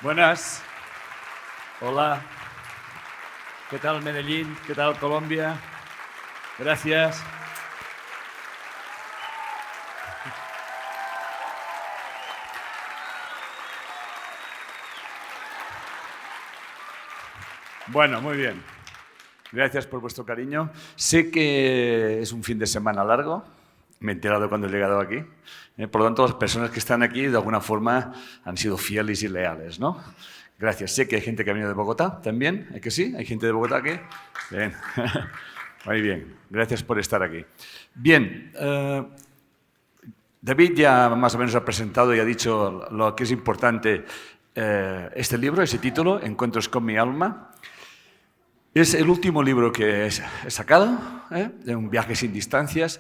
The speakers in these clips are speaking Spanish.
Buenas. Hola. ¿Qué tal Medellín? ¿Qué tal Colombia? Gracias. Bueno, muy bien. Gracias por vuestro cariño. Sé que es un fin de semana largo. Me he enterado cuando he llegado aquí. Por lo tanto, las personas que están aquí, de alguna forma, han sido fieles y leales, ¿no? Gracias. Sé que hay gente que ha venido de Bogotá también. ¿Es que sí? ¿Hay gente de Bogotá aquí? Bien. Muy bien. Gracias por estar aquí. Bien. David ya más o menos ha presentado y ha dicho lo que es importante este libro, ese título, Encuentros con mi alma. Es el último libro que he sacado, de un viaje sin distancias.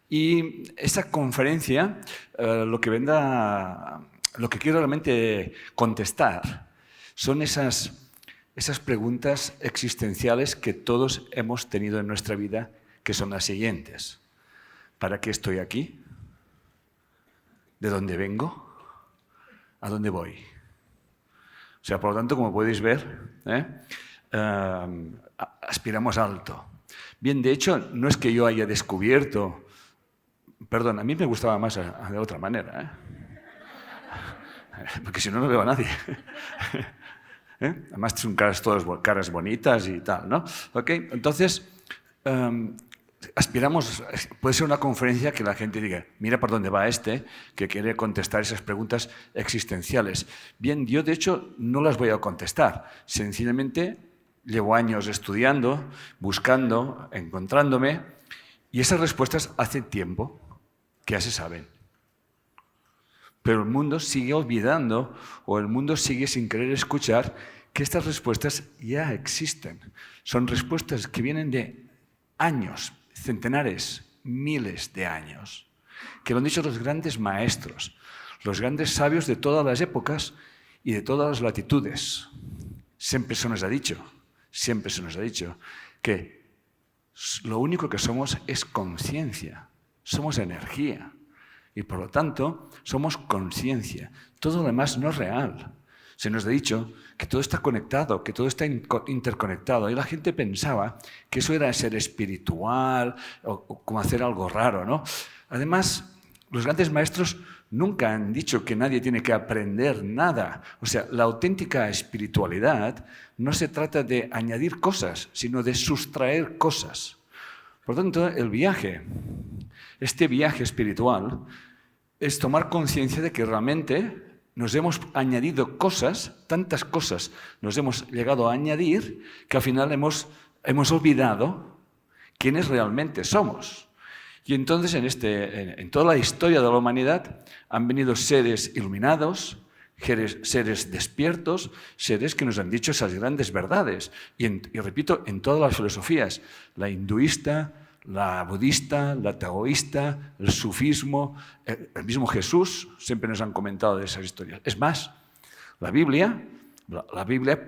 Y esta conferencia, lo que quiero realmente contestar son esas preguntas existenciales que todos hemos tenido en nuestra vida, que son las siguientes. ¿Para qué estoy aquí? ¿De dónde vengo? ¿A dónde voy? O sea, por lo tanto, como podéis ver, aspiramos alto. Bien, de hecho, no es que yo haya descubierto... Perdón, a mí me gustaba más de otra manera, porque si no, no veo a nadie. Además, son caras bonitas y tal, ¿no? ¿Okay? Entonces, aspiramos... Puede ser una conferencia que la gente diga, mira por dónde va este, que quiere contestar esas preguntas existenciales. Bien, yo de hecho no las voy a contestar. Sencillamente llevo años estudiando, buscando, encontrándome, y esas respuestas hace tiempo que ya se saben. Pero el mundo sigue olvidando, o el mundo sigue sin querer escuchar, que estas respuestas ya existen. Son respuestas que vienen de años, centenares, miles de años, que lo han dicho los grandes maestros, los grandes sabios de todas las épocas y de todas las latitudes. Siempre se nos ha dicho que lo único que somos es conciencia, somos energía y por lo tanto somos conciencia. Todo lo demás no es real. Se nos ha dicho que todo está conectado, que todo está interconectado. Y la gente pensaba que eso era ser espiritual o como hacer algo raro, ¿no? Además, los grandes maestros nunca han dicho que nadie tiene que aprender nada. O sea, la auténtica espiritualidad no se trata de añadir cosas, sino de sustraer cosas. Por lo tanto, este viaje espiritual, es tomar conciencia de que realmente nos hemos añadido cosas, tantas cosas nos hemos llegado a añadir, que al final hemos olvidado quiénes realmente somos. Y entonces en toda la historia de la humanidad han venido seres iluminados, seres despiertos, seres que nos han dicho esas grandes verdades. Y repito, en todas las filosofías, la hinduista, la budista, la taoísta, el sufismo, el mismo Jesús, siempre nos han comentado de esas historias. Es más, la Biblia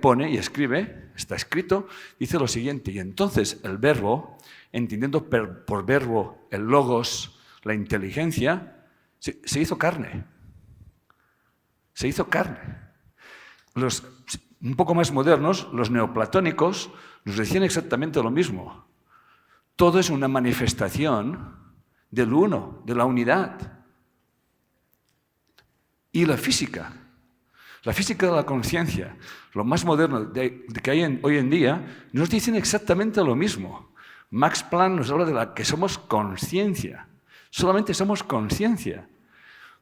pone y escribe, está escrito, dice lo siguiente, y entonces el verbo, entendiendo por verbo el logos, la inteligencia, se hizo carne. Se hizo carne. Los un poco más modernos, los neoplatónicos, nos decían exactamente lo mismo. Todo es una manifestación del uno, de la unidad. Y la física de la conciencia, lo más moderno que hay hoy en día, nos dicen exactamente lo mismo. Max Planck nos habla de que somos conciencia. Solamente somos conciencia.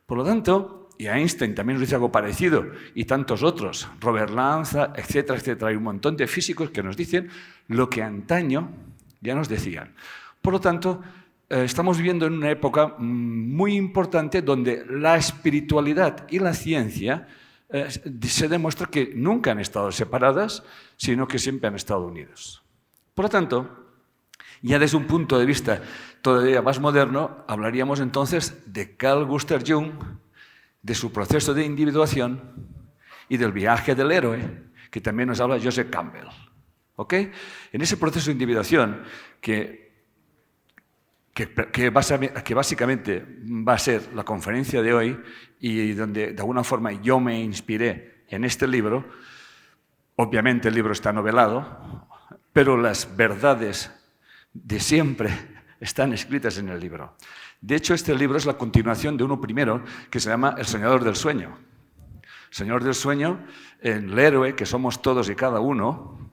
Por lo tanto, y Einstein también nos dice algo parecido, y tantos otros, Robert Lanza, etcétera, etcétera. Hay un montón de físicos que nos dicen lo que antaño ya nos decían. Por lo tanto, estamos viviendo en una época muy importante donde la espiritualidad y la ciencia se demuestra que nunca han estado separadas, sino que siempre han estado unidas. Por lo tanto, ya desde un punto de vista todavía más moderno, hablaríamos entonces de Carl Gustav Jung, de su proceso de individuación y del viaje del héroe, que también nos habla Joseph Campbell. ¿Ok? En ese proceso de individuación que básicamente va a ser la conferencia de hoy y donde de alguna forma yo me inspiré en este libro. Obviamente el libro está novelado, pero las verdades de siempre están escritas en el libro. De hecho, este libro es la continuación de uno primero que se llama El Soñador del Sueño. El Soñador del Sueño, el héroe que somos todos y cada uno,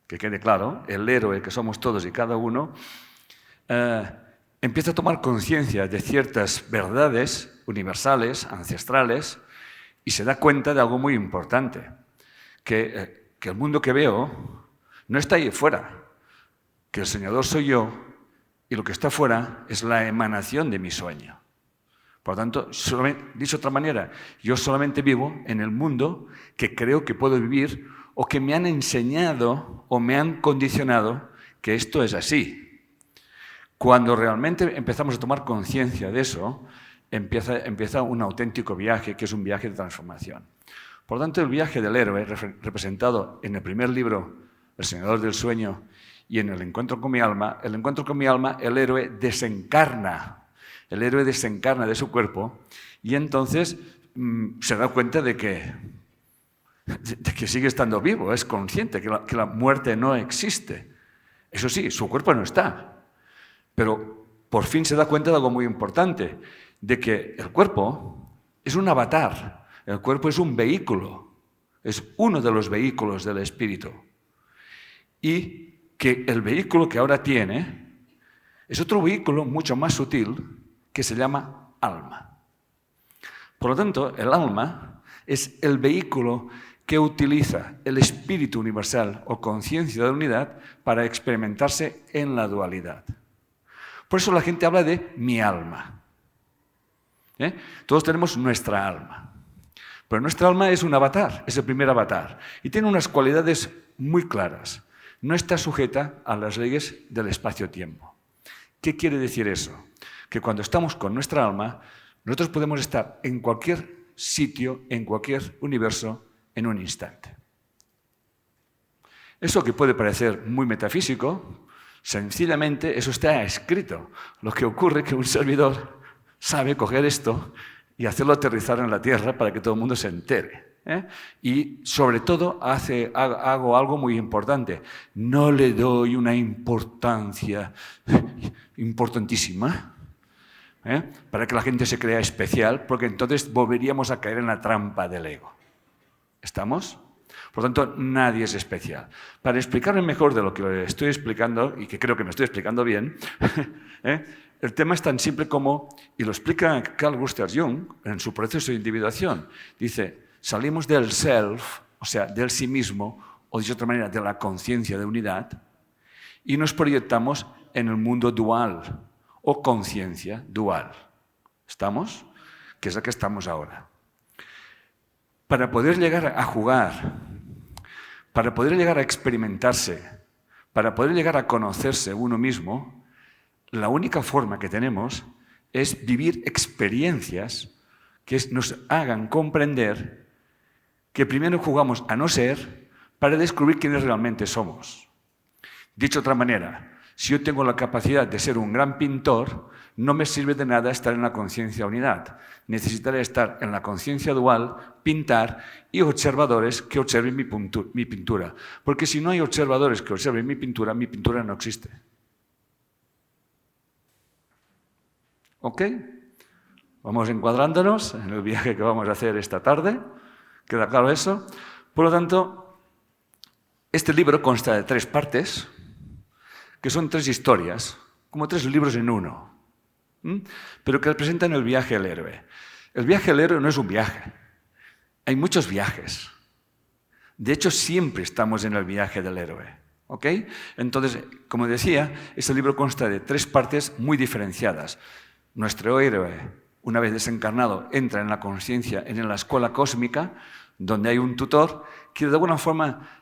que quede claro, el héroe que somos todos y cada uno, empieza a tomar conciencia de ciertas verdades universales, ancestrales, y se da cuenta de algo muy importante, que el mundo que veo no está ahí fuera, que el soñador soy yo y lo que está fuera es la emanación de mi sueño. Por lo tanto, dicho de otra manera, yo solamente vivo en el mundo que creo que puedo vivir o que me han enseñado o me han condicionado que esto es así. Cuando realmente empezamos a tomar conciencia de eso, empieza un auténtico viaje, que es un viaje de transformación. Por lo tanto, el viaje del héroe, representado en el primer libro, El Soñador del Sueño, y en el encuentro con mi alma, el héroe desencarna. El héroe desencarna de su cuerpo y entonces se da cuenta de que sigue estando vivo, es consciente que la muerte no existe. Eso sí, su cuerpo no está. Pero por fin se da cuenta de algo muy importante, de que el cuerpo es un avatar, el cuerpo es un vehículo, es uno de los vehículos del espíritu. Y que el vehículo que ahora tiene es otro vehículo mucho más sutil que se llama alma. Por lo tanto, el alma es el vehículo que utiliza el espíritu universal o conciencia de unidad para experimentarse en la dualidad. Por eso la gente habla de mi alma. Todos tenemos nuestra alma. Pero nuestra alma es un avatar, es el primer avatar. Y tiene unas cualidades muy claras. No está sujeta a las leyes del espacio-tiempo. ¿Qué quiere decir eso? Que cuando estamos con nuestra alma, nosotros podemos estar en cualquier sitio, en cualquier universo, en un instante. Eso que puede parecer muy metafísico, sencillamente eso está escrito. Lo que ocurre es que un servidor sabe coger esto y hacerlo aterrizar en la Tierra para que todo el mundo se entere. Y sobre todo hago algo muy importante. No le doy una importancia importantísima para que la gente se crea especial, porque entonces volveríamos a caer en la trampa del ego. ¿Estamos? Por lo tanto, nadie es especial. Para explicarme mejor de lo que le estoy explicando, y que creo que me estoy explicando bien, el tema es tan simple como, y lo explica Carl Gustav Jung en su proceso de individuación, dice, salimos del self, o sea, del sí mismo, o de otra manera, de la conciencia de unidad, y nos proyectamos en el mundo dual, o conciencia dual. ¿Estamos? Que es la que estamos ahora. Para poder llegar a jugar, para poder llegar a experimentarse, para poder llegar a conocerse uno mismo, la única forma que tenemos es vivir experiencias que nos hagan comprender que primero jugamos a no ser para descubrir quiénes realmente somos. Dicho de otra manera, si yo tengo la capacidad de ser un gran pintor, no me sirve de nada estar en la conciencia unidad. Necesitaré estar en la conciencia dual, pintar, y observadores que observen mi pintura. Porque si no hay observadores que observen mi pintura no existe. ¿Ok? Vamos encuadrándonos en el viaje que vamos a hacer esta tarde. ¿Queda claro eso? Por lo tanto, este libro consta de 3 partes, que son 3 historias, como 3 libros en uno, pero que representan el viaje del héroe. El viaje del héroe no es un viaje, hay muchos viajes. De hecho, siempre estamos en el viaje del héroe. ¿Ok? Entonces, como decía, este libro consta de 3 partes muy diferenciadas. Nuestro héroe, una vez desencarnado, entra en la conciencia, en la escuela cósmica, donde hay un tutor que de alguna forma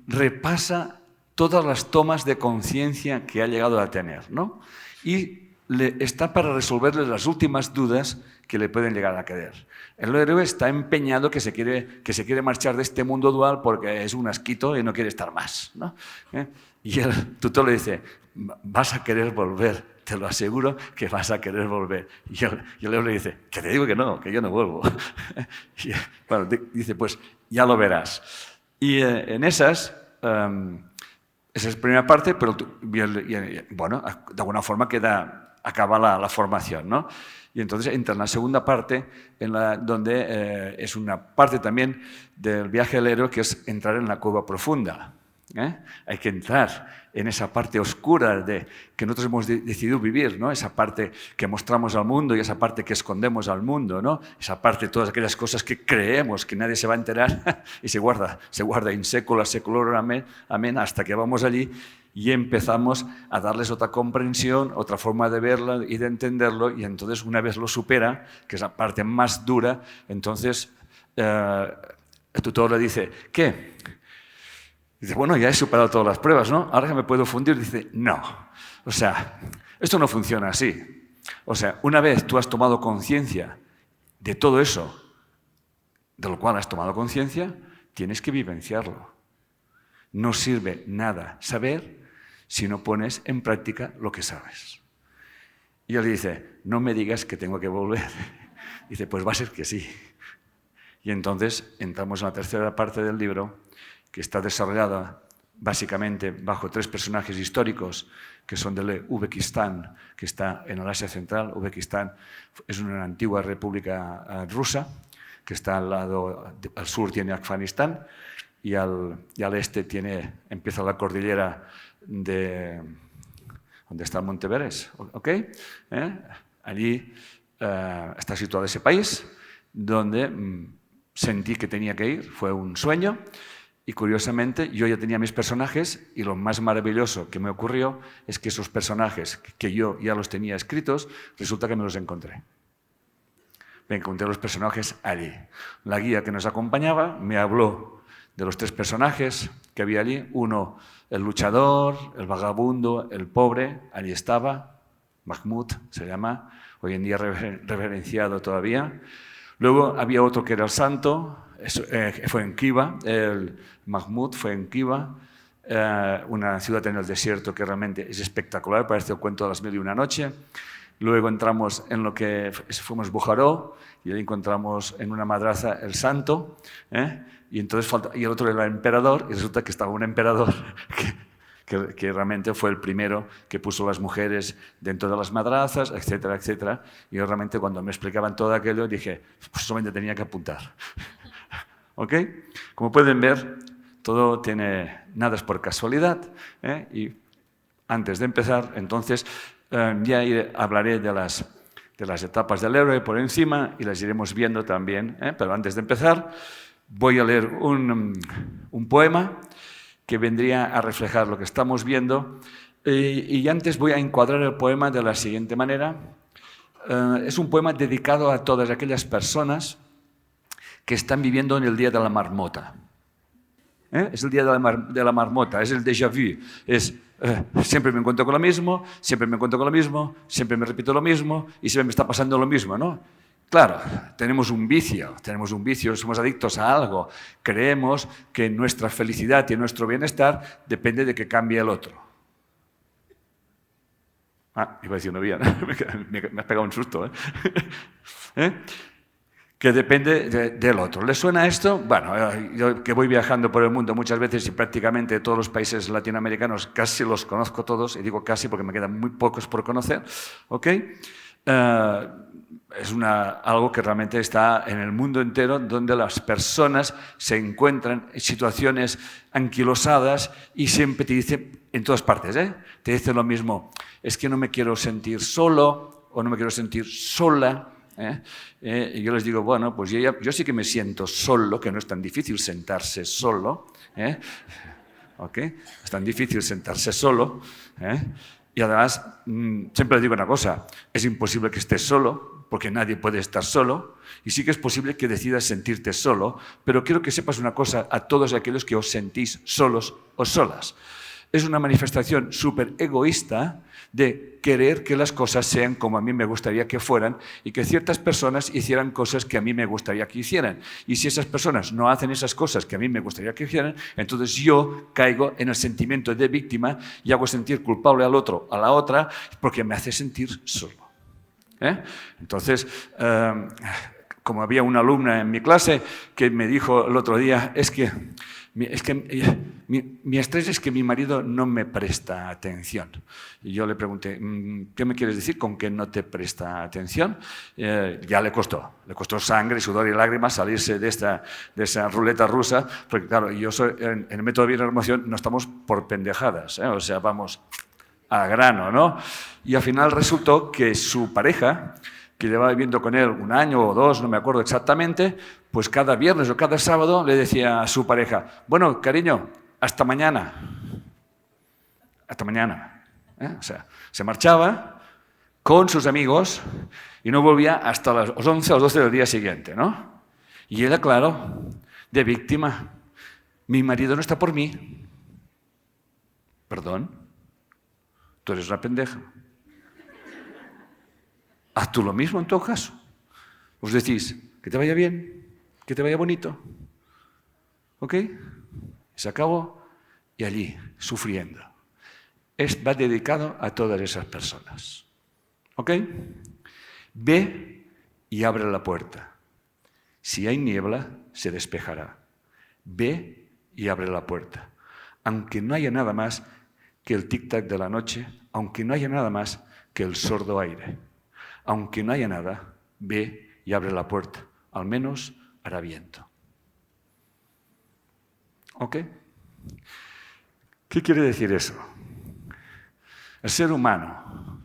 repasa todas las tomas de conciencia que ha llegado a tener, ¿no? Y está para resolverle las últimas dudas que le pueden llegar a quedar. El héroe está empeñado que se quiere marchar de este mundo dual porque es un asquito y no quiere estar más, ¿no? Y el tutor le dice, vas a querer volver te lo aseguro que vas a querer volver. Y el león le dice, que te digo que no, que yo no vuelvo. Y, bueno, dice, pues ya lo verás. Y en esas, esa es la primera parte, pero bueno, de alguna forma acaba la formación, ¿no? Y entonces entra en la segunda parte, donde es una parte también del viaje del héroe, que es entrar en la cueva profunda. Hay que entrar en esa parte oscura que nosotros hemos decidido vivir, ¿no? Esa parte que mostramos al mundo y esa parte que escondemos al mundo, ¿no? Esa parte, todas aquellas cosas que creemos que nadie se va a enterar y se guarda in secula seculorum, amén, hasta que vamos allí y empezamos a darles otra comprensión, otra forma de verlo y de entenderlo, y entonces una vez lo supera, que es la parte más dura, entonces el tutor le dice, ¿qué? Dice, bueno, ya he superado todas las pruebas, ¿no? Ahora que me puedo fundir. Dice, no. O sea, esto no funciona así. O sea, una vez tú has tomado conciencia de todo eso, de lo cual has tomado conciencia, tienes que vivenciarlo. No sirve nada saber si no pones en práctica lo que sabes. Y él dice, no me digas que tengo que volver. Dice, pues va a ser que sí. Y entonces entramos en la tercera parte del libro, que está desarrollada básicamente bajo 3 personajes históricos que son del Uzbekistán, que está en el Asia Central. Uzbekistán es una antigua república rusa, que está al sur tiene Afganistán y al este empieza la cordillera de donde está el Monte Everest, ¿ok? Allí está situado ese país donde sentí que tenía que ir, fue un sueño. Y curiosamente, yo ya tenía mis personajes y lo más maravilloso que me ocurrió es que esos personajes que yo ya los tenía escritos, resulta que me los encontré. Me encontré los personajes allí. La guía que nos acompañaba me habló de los 3 personajes que había allí. Uno, el luchador, el vagabundo, el pobre, allí estaba. Mahmoud se llama, hoy en día reverenciado todavía. Luego había otro que era el santo, fue en Khiva, el Mahmoud fue en Khiva, una ciudad en el desierto que realmente es espectacular, parece el cuento de las 1001 noches. Luego entramos en lo que fuimos Bujaró y ahí encontramos en una madraza el santo, y entonces y el otro era el emperador, y resulta que estaba un emperador que realmente fue el primero que puso las mujeres dentro de las madrazas, etcétera, etcétera. Y yo realmente cuando me explicaban todo aquello dije, pues solamente tenía que apuntar. ¿Ok? Como pueden ver, todo nada es por casualidad. Y antes de empezar, entonces, ya hablaré de las etapas del héroe por encima y las iremos viendo también. Pero antes de empezar, voy a leer un poema que vendría a reflejar lo que estamos viendo. Y antes voy a encuadrar el poema de la siguiente manera. Es un poema dedicado a todas aquellas personas que están viviendo en el día de la marmota. Es el día de la marmota, es el déjà vu. Siempre me encuentro con lo mismo, siempre me encuentro con lo mismo, siempre me repito lo mismo y siempre me está pasando lo mismo, ¿no? Claro, tenemos un vicio, somos adictos a algo. Creemos que nuestra felicidad y nuestro bienestar depende de que cambie el otro. Iba a decir una vía, ¿no? Me has pegado un susto, Que depende del otro. ¿Les suena esto? Bueno, yo que voy viajando por el mundo muchas veces y prácticamente todos los países latinoamericanos casi los conozco todos, y digo casi porque me quedan muy pocos por conocer, ¿ok? Es algo que realmente está en el mundo entero, donde las personas se encuentran en situaciones anquilosadas y siempre te dicen, en todas partes, te dicen lo mismo, es que no me quiero sentir solo o no me quiero sentir sola. Y yo les digo, bueno, pues yo sí que me siento solo, que no es tan difícil sentarse solo. ¿Okay? Es tan difícil sentarse solo. Y además, siempre les digo una cosa, es imposible que estés solo, porque nadie puede estar solo, y sí que es posible que decidas sentirte solo, pero quiero que sepas una cosa a todos aquellos que os sentís solos o solas. Es una manifestación súper egoísta de querer que las cosas sean como a mí me gustaría que fueran y que ciertas personas hicieran cosas que a mí me gustaría que hicieran. Y si esas personas no hacen esas cosas que a mí me gustaría que hicieran, entonces yo caigo en el sentimiento de víctima y hago sentir culpable al otro, a la otra, porque me hace sentir solo. Entonces, como había una alumna en mi clase que me dijo el otro día, mi estrés es que mi marido no me presta atención. Y yo le pregunté, ¿qué me quieres decir con que no te presta atención? Ya le costó sangre, sudor y lágrimas salirse de esa ruleta rusa, porque claro, en el método de vida y emoción no estamos por pendejadas, o sea, vamos a grano, ¿no? Y al final resultó que su pareja, que llevaba viviendo con él 1 año o 2, no me acuerdo exactamente, pues cada viernes o cada sábado le decía a su pareja, bueno, cariño, hasta mañana. Hasta mañana. O sea, se marchaba con sus amigos y no volvía hasta las 11 o 12 del día siguiente, ¿no? Y ella, claro, de víctima. Mi marido no está por mí. Perdón, tú eres una pendeja. Haz tú lo mismo en todo caso. Os decís, que te vaya bien, que te vaya bonito. ¿Ok? Se acabó y allí, sufriendo. Va dedicado a todas esas personas. ¿Ok? Ve y abre la puerta. Si hay niebla, se despejará. Ve y abre la puerta. Aunque no haya nada más que el tic-tac de la noche, aunque no haya nada más que el sordo aire. Aunque no haya nada, ve y abre la puerta. Al menos hará viento. ¿Ok? ¿Qué quiere decir eso? El ser humano,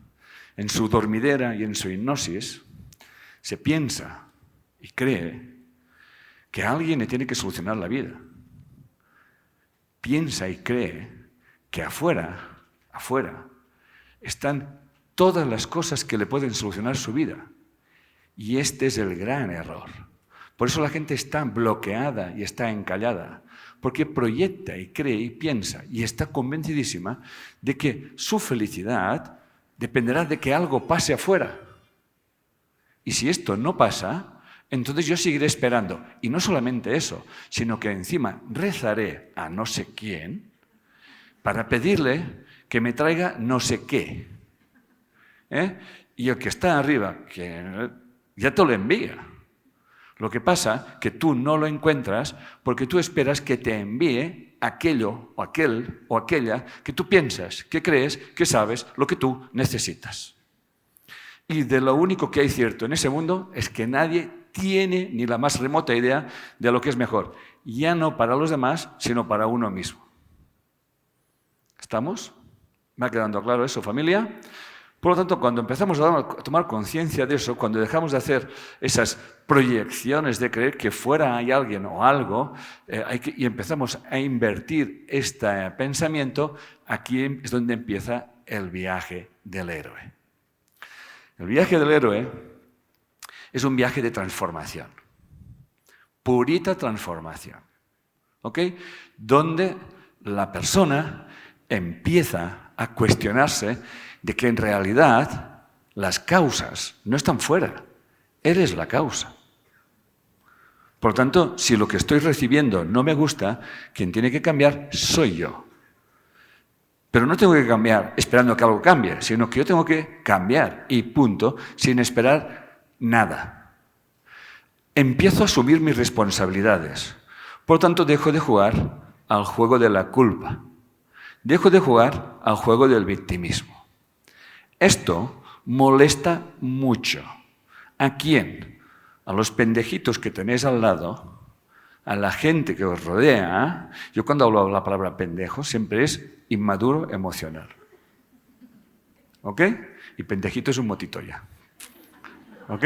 en su dormidera y en su hipnosis, se piensa y cree que alguien le tiene que solucionar la vida. Piensa y cree que afuera, están todas las cosas que le pueden solucionar su vida. Y este es el gran error. Por eso la gente está bloqueada y está encallada, porque proyecta y cree y piensa y está convencidísima de que su felicidad dependerá de que algo pase afuera. Y si esto no pasa, entonces yo seguiré esperando. Y no solamente eso, sino que encima rezaré a no sé quién para pedirle que me traiga no sé qué. Y el que está arriba, que ya te lo envía. Lo que pasa que tú no lo encuentras porque tú esperas que te envíe aquello o aquel o aquella que tú piensas, que crees, que sabes lo que tú necesitas. Y de lo único que hay cierto en ese mundo es que nadie tiene ni la más remota idea de lo que es mejor. Ya no para los demás, sino para uno mismo. ¿Estamos? ¿Me ha quedado claro eso, familia? Por lo tanto, cuando empezamos a tomar conciencia de eso, cuando dejamos de hacer esas proyecciones de creer que fuera hay alguien o algo, y empezamos a invertir este pensamiento, aquí es donde empieza el viaje del héroe. El viaje del héroe es un viaje de transformación, purita transformación, ¿ok? Donde la persona empieza a cuestionarse de que en realidad las causas no están fuera, eres la causa. Por lo tanto, si lo que estoy recibiendo no me gusta, quien tiene que cambiar soy yo. Pero no tengo que cambiar esperando que algo cambie, sino que yo tengo que cambiar y punto, sin esperar nada. Empiezo a asumir mis responsabilidades. Por lo tanto, dejo de jugar al juego de la culpa. Dejo de jugar al juego del victimismo. Esto molesta mucho. ¿A quién? A los pendejitos que tenéis al lado, a la gente que os rodea. Yo cuando hablo la palabra pendejo siempre es inmaduro emocional. ¿Ok? Y pendejito es un motito ya. ¿Ok?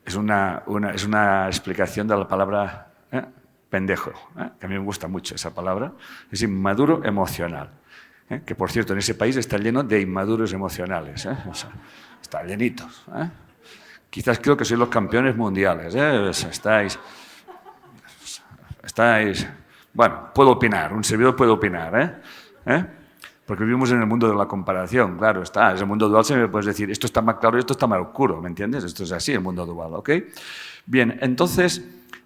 Es una explicación de la palabra pendejo, que a mí me gusta mucho esa palabra. Es inmaduro emocional. Que, por cierto, en ese país está lleno de inmaduros emocionales. O sea, está llenito. Quizás creo que sois los campeones mundiales. Estáis Bueno, puedo opinar, un servidor puede opinar, ¿Eh? Porque vivimos en el mundo de la comparación, claro está. En el mundo dual siempre puedes decir, esto está más claro y esto está más oscuro, ¿me entiendes? Esto es así, el mundo dual, ¿ok? Bien, entonces,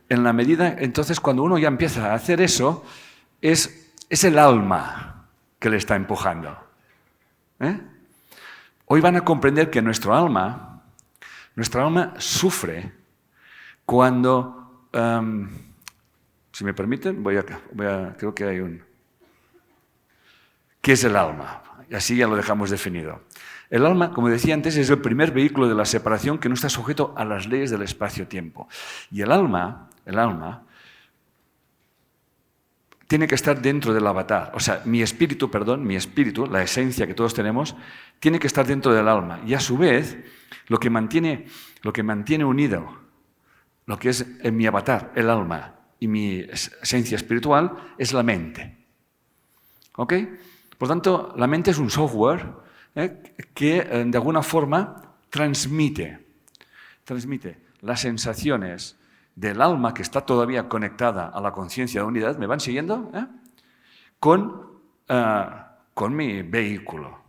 entonces cuando uno ya empieza a hacer eso, es el alma que le está empujando. Hoy van a comprender que nuestra alma sufre cuando, si me permiten, creo que hay un... ¿Qué es el alma? Y así ya lo dejamos definido. El alma, como decía antes, es el primer vehículo de la separación que no está sujeto a las leyes del espacio-tiempo. Y el alma tiene que estar dentro del avatar. O sea, mi espíritu, la esencia que todos tenemos, tiene que estar dentro del alma. Y a su vez, lo que mantiene unido lo que es en mi avatar, el alma, y mi esencia espiritual, es la mente. ¿Ok? Por tanto, la mente es un software que de alguna forma transmite las sensaciones del alma que está todavía conectada a la conciencia de unidad. ¿Me van siguiendo? Con mi vehículo.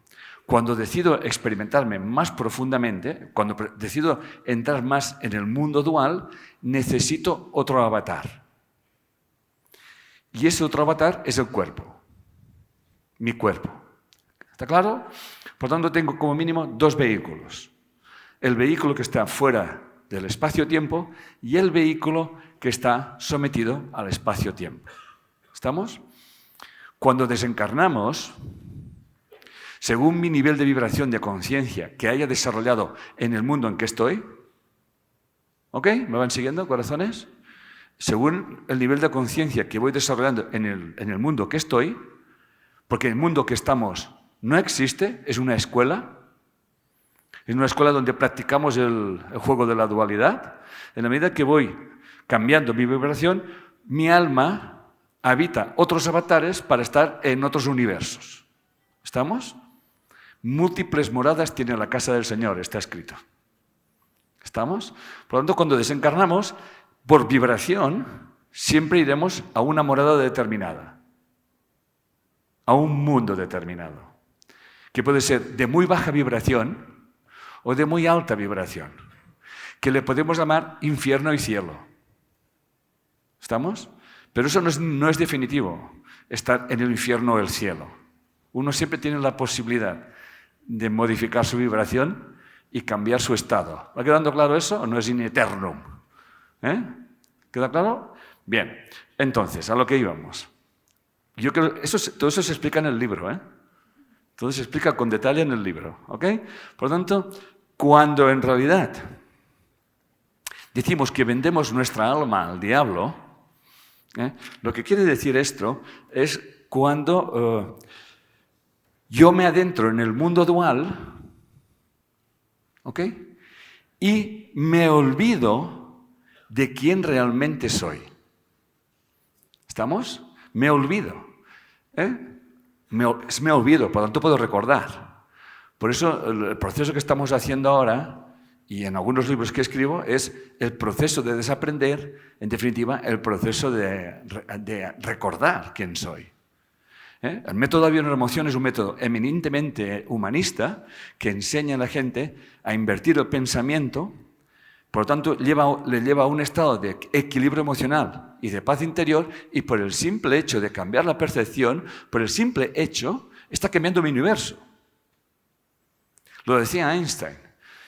Cuando decido experimentarme más profundamente, cuando decido entrar más en el mundo dual, necesito otro avatar. Y ese otro avatar es el cuerpo. Mi cuerpo. ¿Está claro? Por tanto, tengo como mínimo dos vehículos. El vehículo que está fuera del espacio-tiempo y el vehículo que está sometido al espacio-tiempo. ¿Estamos? Cuando desencarnamos, según mi nivel de vibración de conciencia que haya desarrollado en el mundo en que estoy, ¿ok? ¿Me van siguiendo, corazones? Según el nivel de conciencia que voy desarrollando en el mundo que estoy, porque el mundo que estamos no existe, es una escuela donde practicamos el juego de la dualidad. En la medida que voy cambiando mi vibración, mi alma habita otros avatares para estar en otros universos. ¿Estamos? Múltiples moradas tiene la casa del Señor, está escrito. ¿Estamos? Por lo tanto, cuando desencarnamos, por vibración, siempre iremos a una morada determinada. A un mundo determinado, que puede ser de muy baja vibración o de muy alta vibración, que le podemos llamar infierno y cielo. ¿Estamos? Pero eso no es definitivo, estar en el infierno o el cielo. Uno siempre tiene la posibilidad de modificar su vibración y cambiar su estado. ¿Va quedando claro eso o no es in eternum? ¿Queda claro? Bien, entonces, a lo que íbamos. Yo creo que todo eso se explica en el libro, Todo se explica con detalle en el libro, ¿ok? Por lo tanto, cuando en realidad decimos que vendemos nuestra alma al diablo, lo que quiere decir esto es cuando yo me adentro en el mundo dual, ¿ok? Y me olvido de quién realmente soy. ¿Estamos? Me olvido. Me olvido, por lo tanto puedo recordar. Por eso el proceso que estamos haciendo ahora, y en algunos libros que escribo, es el proceso de desaprender, en definitiva, el proceso de recordar quién soy. El método de avión-remoción es un método eminentemente humanista que enseña a la gente a invertir el pensamiento. Por lo tanto, le lleva a un estado de equilibrio emocional y de paz interior, y por el simple hecho de cambiar la percepción, por el simple hecho, está cambiando mi universo. Lo decía Einstein,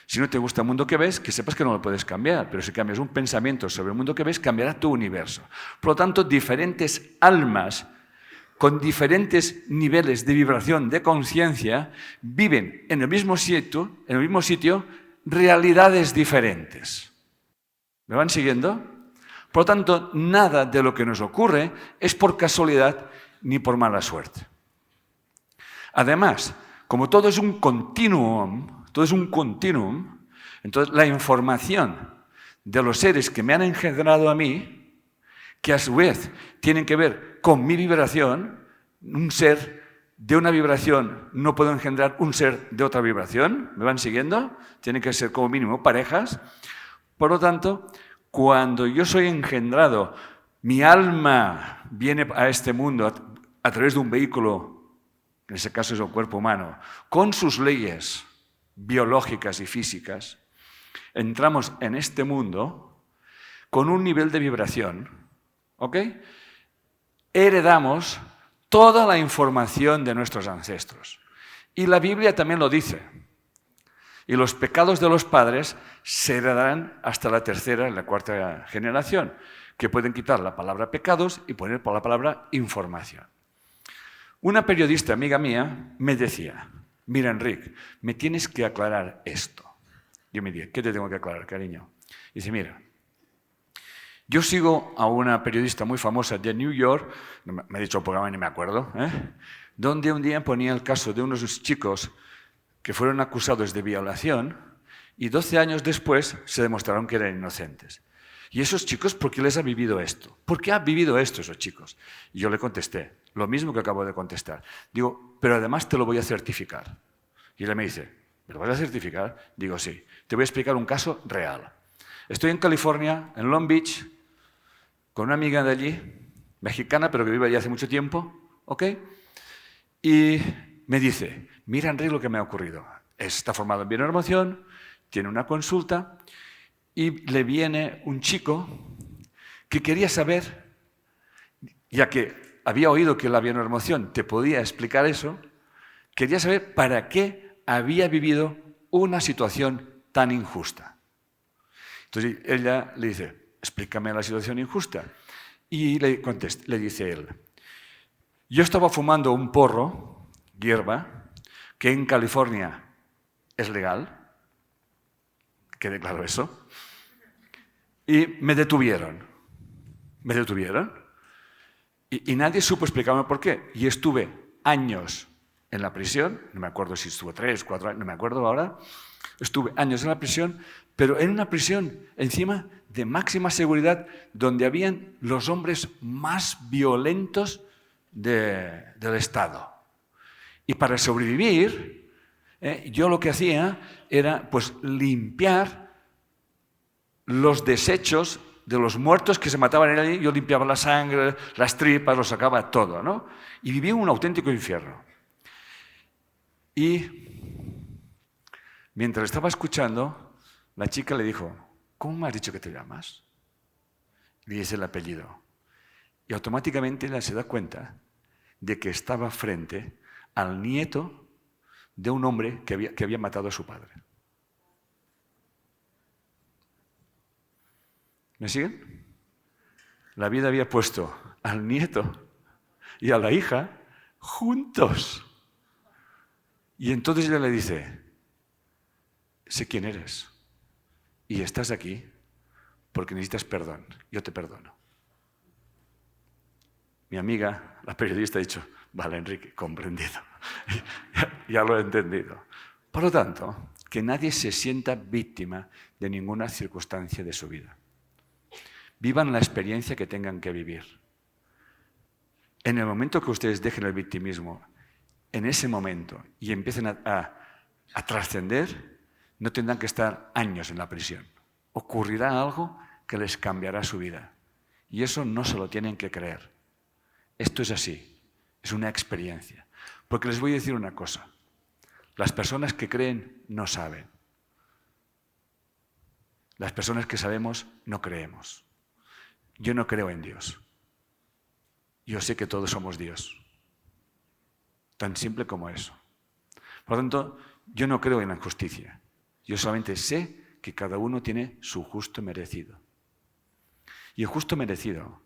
si no te gusta el mundo que ves, que sepas que no lo puedes cambiar, pero si cambias un pensamiento sobre el mundo que ves, cambiará tu universo. Por lo tanto, diferentes almas con diferentes niveles de vibración de conciencia viven en el mismo sitio, realidades diferentes. ¿Me van siguiendo? Por lo tanto, nada de lo que nos ocurre es por casualidad ni por mala suerte. Además, como todo es un continuum, entonces la información de los seres que me han engendrado a mí, que a su vez tienen que ver con mi vibración, un ser de una vibración no puede engendrar un ser de otra vibración. ¿Me van siguiendo? Tienen que ser como mínimo parejas. Por lo tanto, cuando yo soy engendrado, mi alma viene a este mundo a través de un vehículo, en ese caso es el cuerpo humano, con sus leyes biológicas y físicas, entramos en este mundo con un nivel de vibración, ¿ok? Heredamos toda la información de nuestros ancestros. Y la Biblia también lo dice. Y los pecados de los padres se heredarán hasta la tercera y la cuarta generación, que pueden quitar la palabra pecados y poner por la palabra información. Una periodista amiga mía me decía, mira, Enrique, me tienes que aclarar esto. Yo me dije, ¿qué te tengo que aclarar, cariño? Dice, mira, yo sigo a una periodista muy famosa de New York, me ha dicho el programa y no me acuerdo, donde un día ponía el caso de unos chicos que fueron acusados de violación y 12 años después se demostraron que eran inocentes. ¿Y esos chicos por qué les ha vivido esto? ¿Por qué han vivido esto esos chicos? Y yo le contesté, lo mismo que acabo de contestar. Digo, pero además te lo voy a certificar. Y él me dice, ¿me lo vas a certificar? Digo, sí. Te voy a explicar un caso real. Estoy en California, en Long Beach, con una amiga de allí, mexicana, pero que vive allí hace mucho tiempo, ¿ok? Y me dice, mira, Enrique, lo que me ha ocurrido. Está formado en bioenermoción, tiene una consulta y le viene un chico que quería saber, ya que había oído que la bioenermoción te podía explicar eso, quería saber para qué había vivido una situación tan injusta. Entonces ella le dice, explícame la situación injusta. Y le dice él, yo estaba fumando un porro, hierba, que en California es legal, quede claro eso, y me detuvieron. Me detuvieron y nadie supo explicarme por qué. Y estuve años en la prisión, no me acuerdo si estuvo 3, 4 años, no me acuerdo ahora, estuve años en la prisión, pero en una prisión encima de máxima seguridad donde habían los hombres más violentos del Estado. Y para sobrevivir, yo lo que hacía era pues, limpiar los desechos de los muertos que se mataban allí. Yo limpiaba la sangre, las tripas, lo sacaba todo, ¿no? Y vivía un auténtico infierno. Y mientras estaba escuchando, la chica le dijo, ¿cómo me has dicho que te llamas? Le dice el apellido. Y automáticamente ella se da cuenta de que estaba frente al nieto de un hombre que había matado a su padre. ¿Me siguen? La vida había puesto al nieto y a la hija juntos. Y entonces ella le dice, sé quién eres y estás aquí porque necesitas perdón. Yo te perdono. Mi amiga, la periodista, ha dicho, vale, Enrique, comprendido. Ya lo he entendido. Por lo tanto, que nadie se sienta víctima de ninguna circunstancia de su vida. Vivan la experiencia que tengan que vivir. En el momento que ustedes dejen el victimismo, en ese momento, y empiecen a trascender, no tendrán que estar años en la prisión. Ocurrirá algo que les cambiará su vida. Y eso no se lo tienen que creer. Esto es así, es una experiencia. Porque les voy a decir una cosa, las personas que creen no saben. Las personas que sabemos no creemos. Yo no creo en Dios. Yo sé que todos somos Dios. Tan simple como eso. Por lo tanto, yo no creo en la injusticia. Yo solamente sé que cada uno tiene su justo merecido. Y el justo merecido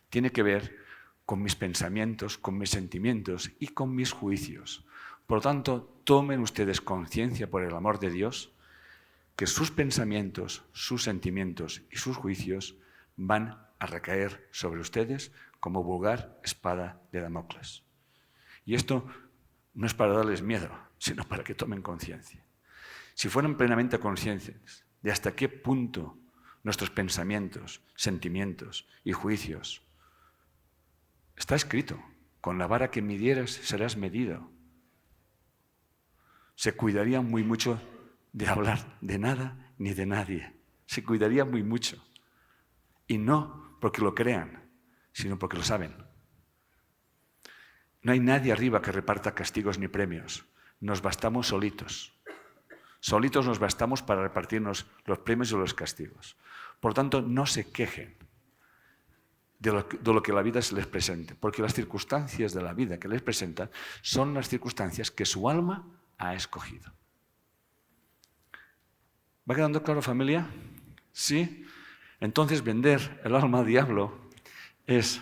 tiene que ver con mis pensamientos, con mis sentimientos y con mis juicios. Por lo tanto, tomen ustedes conciencia, por el amor de Dios, que sus pensamientos, sus sentimientos y sus juicios van a recaer sobre ustedes como vulgar espada de Damocles. Y esto no es para darles miedo, sino para que tomen conciencia. Si fueran plenamente conscientes de hasta qué punto nuestros pensamientos, sentimientos y juicios, está escrito, con la vara que midieras serás medido. Se cuidaría muy mucho de hablar de nada ni de nadie. Se cuidaría muy mucho. Y no porque lo crean, sino porque lo saben. No hay nadie arriba que reparta castigos ni premios. Nos bastamos solitos. Solitos nos bastamos para repartirnos los premios y los castigos. Por lo tanto, no se quejen de lo que la vida se les presente, porque las circunstancias de la vida que les presentan son las circunstancias que su alma ha escogido. ¿Va quedando claro, familia? ¿Sí? Entonces, vender el alma al diablo es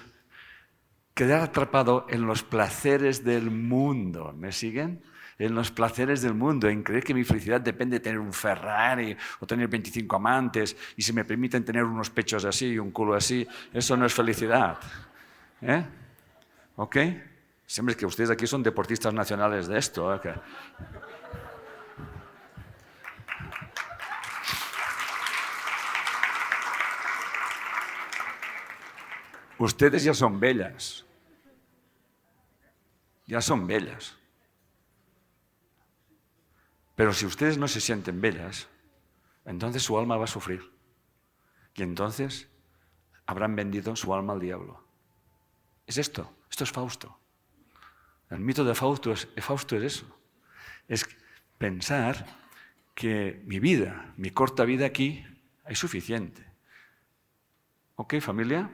quedar atrapado en los placeres del mundo. ¿Me siguen? En los placeres del mundo, en creer que mi felicidad depende de tener un Ferrari o tener 25 amantes y si me permiten tener unos pechos así y un culo así, eso no es felicidad. ¿Ok? Siempre es que ustedes aquí son deportistas nacionales de esto. ¿Eh? Ustedes ya son bellas. Ya son bellas. Pero si ustedes no se sienten bellas, entonces su alma va a sufrir. Y entonces habrán vendido su alma al diablo. Es esto es Fausto. El mito de Fausto es eso. Es pensar que mi vida, mi corta vida aquí, es suficiente. ¿Ok, familia?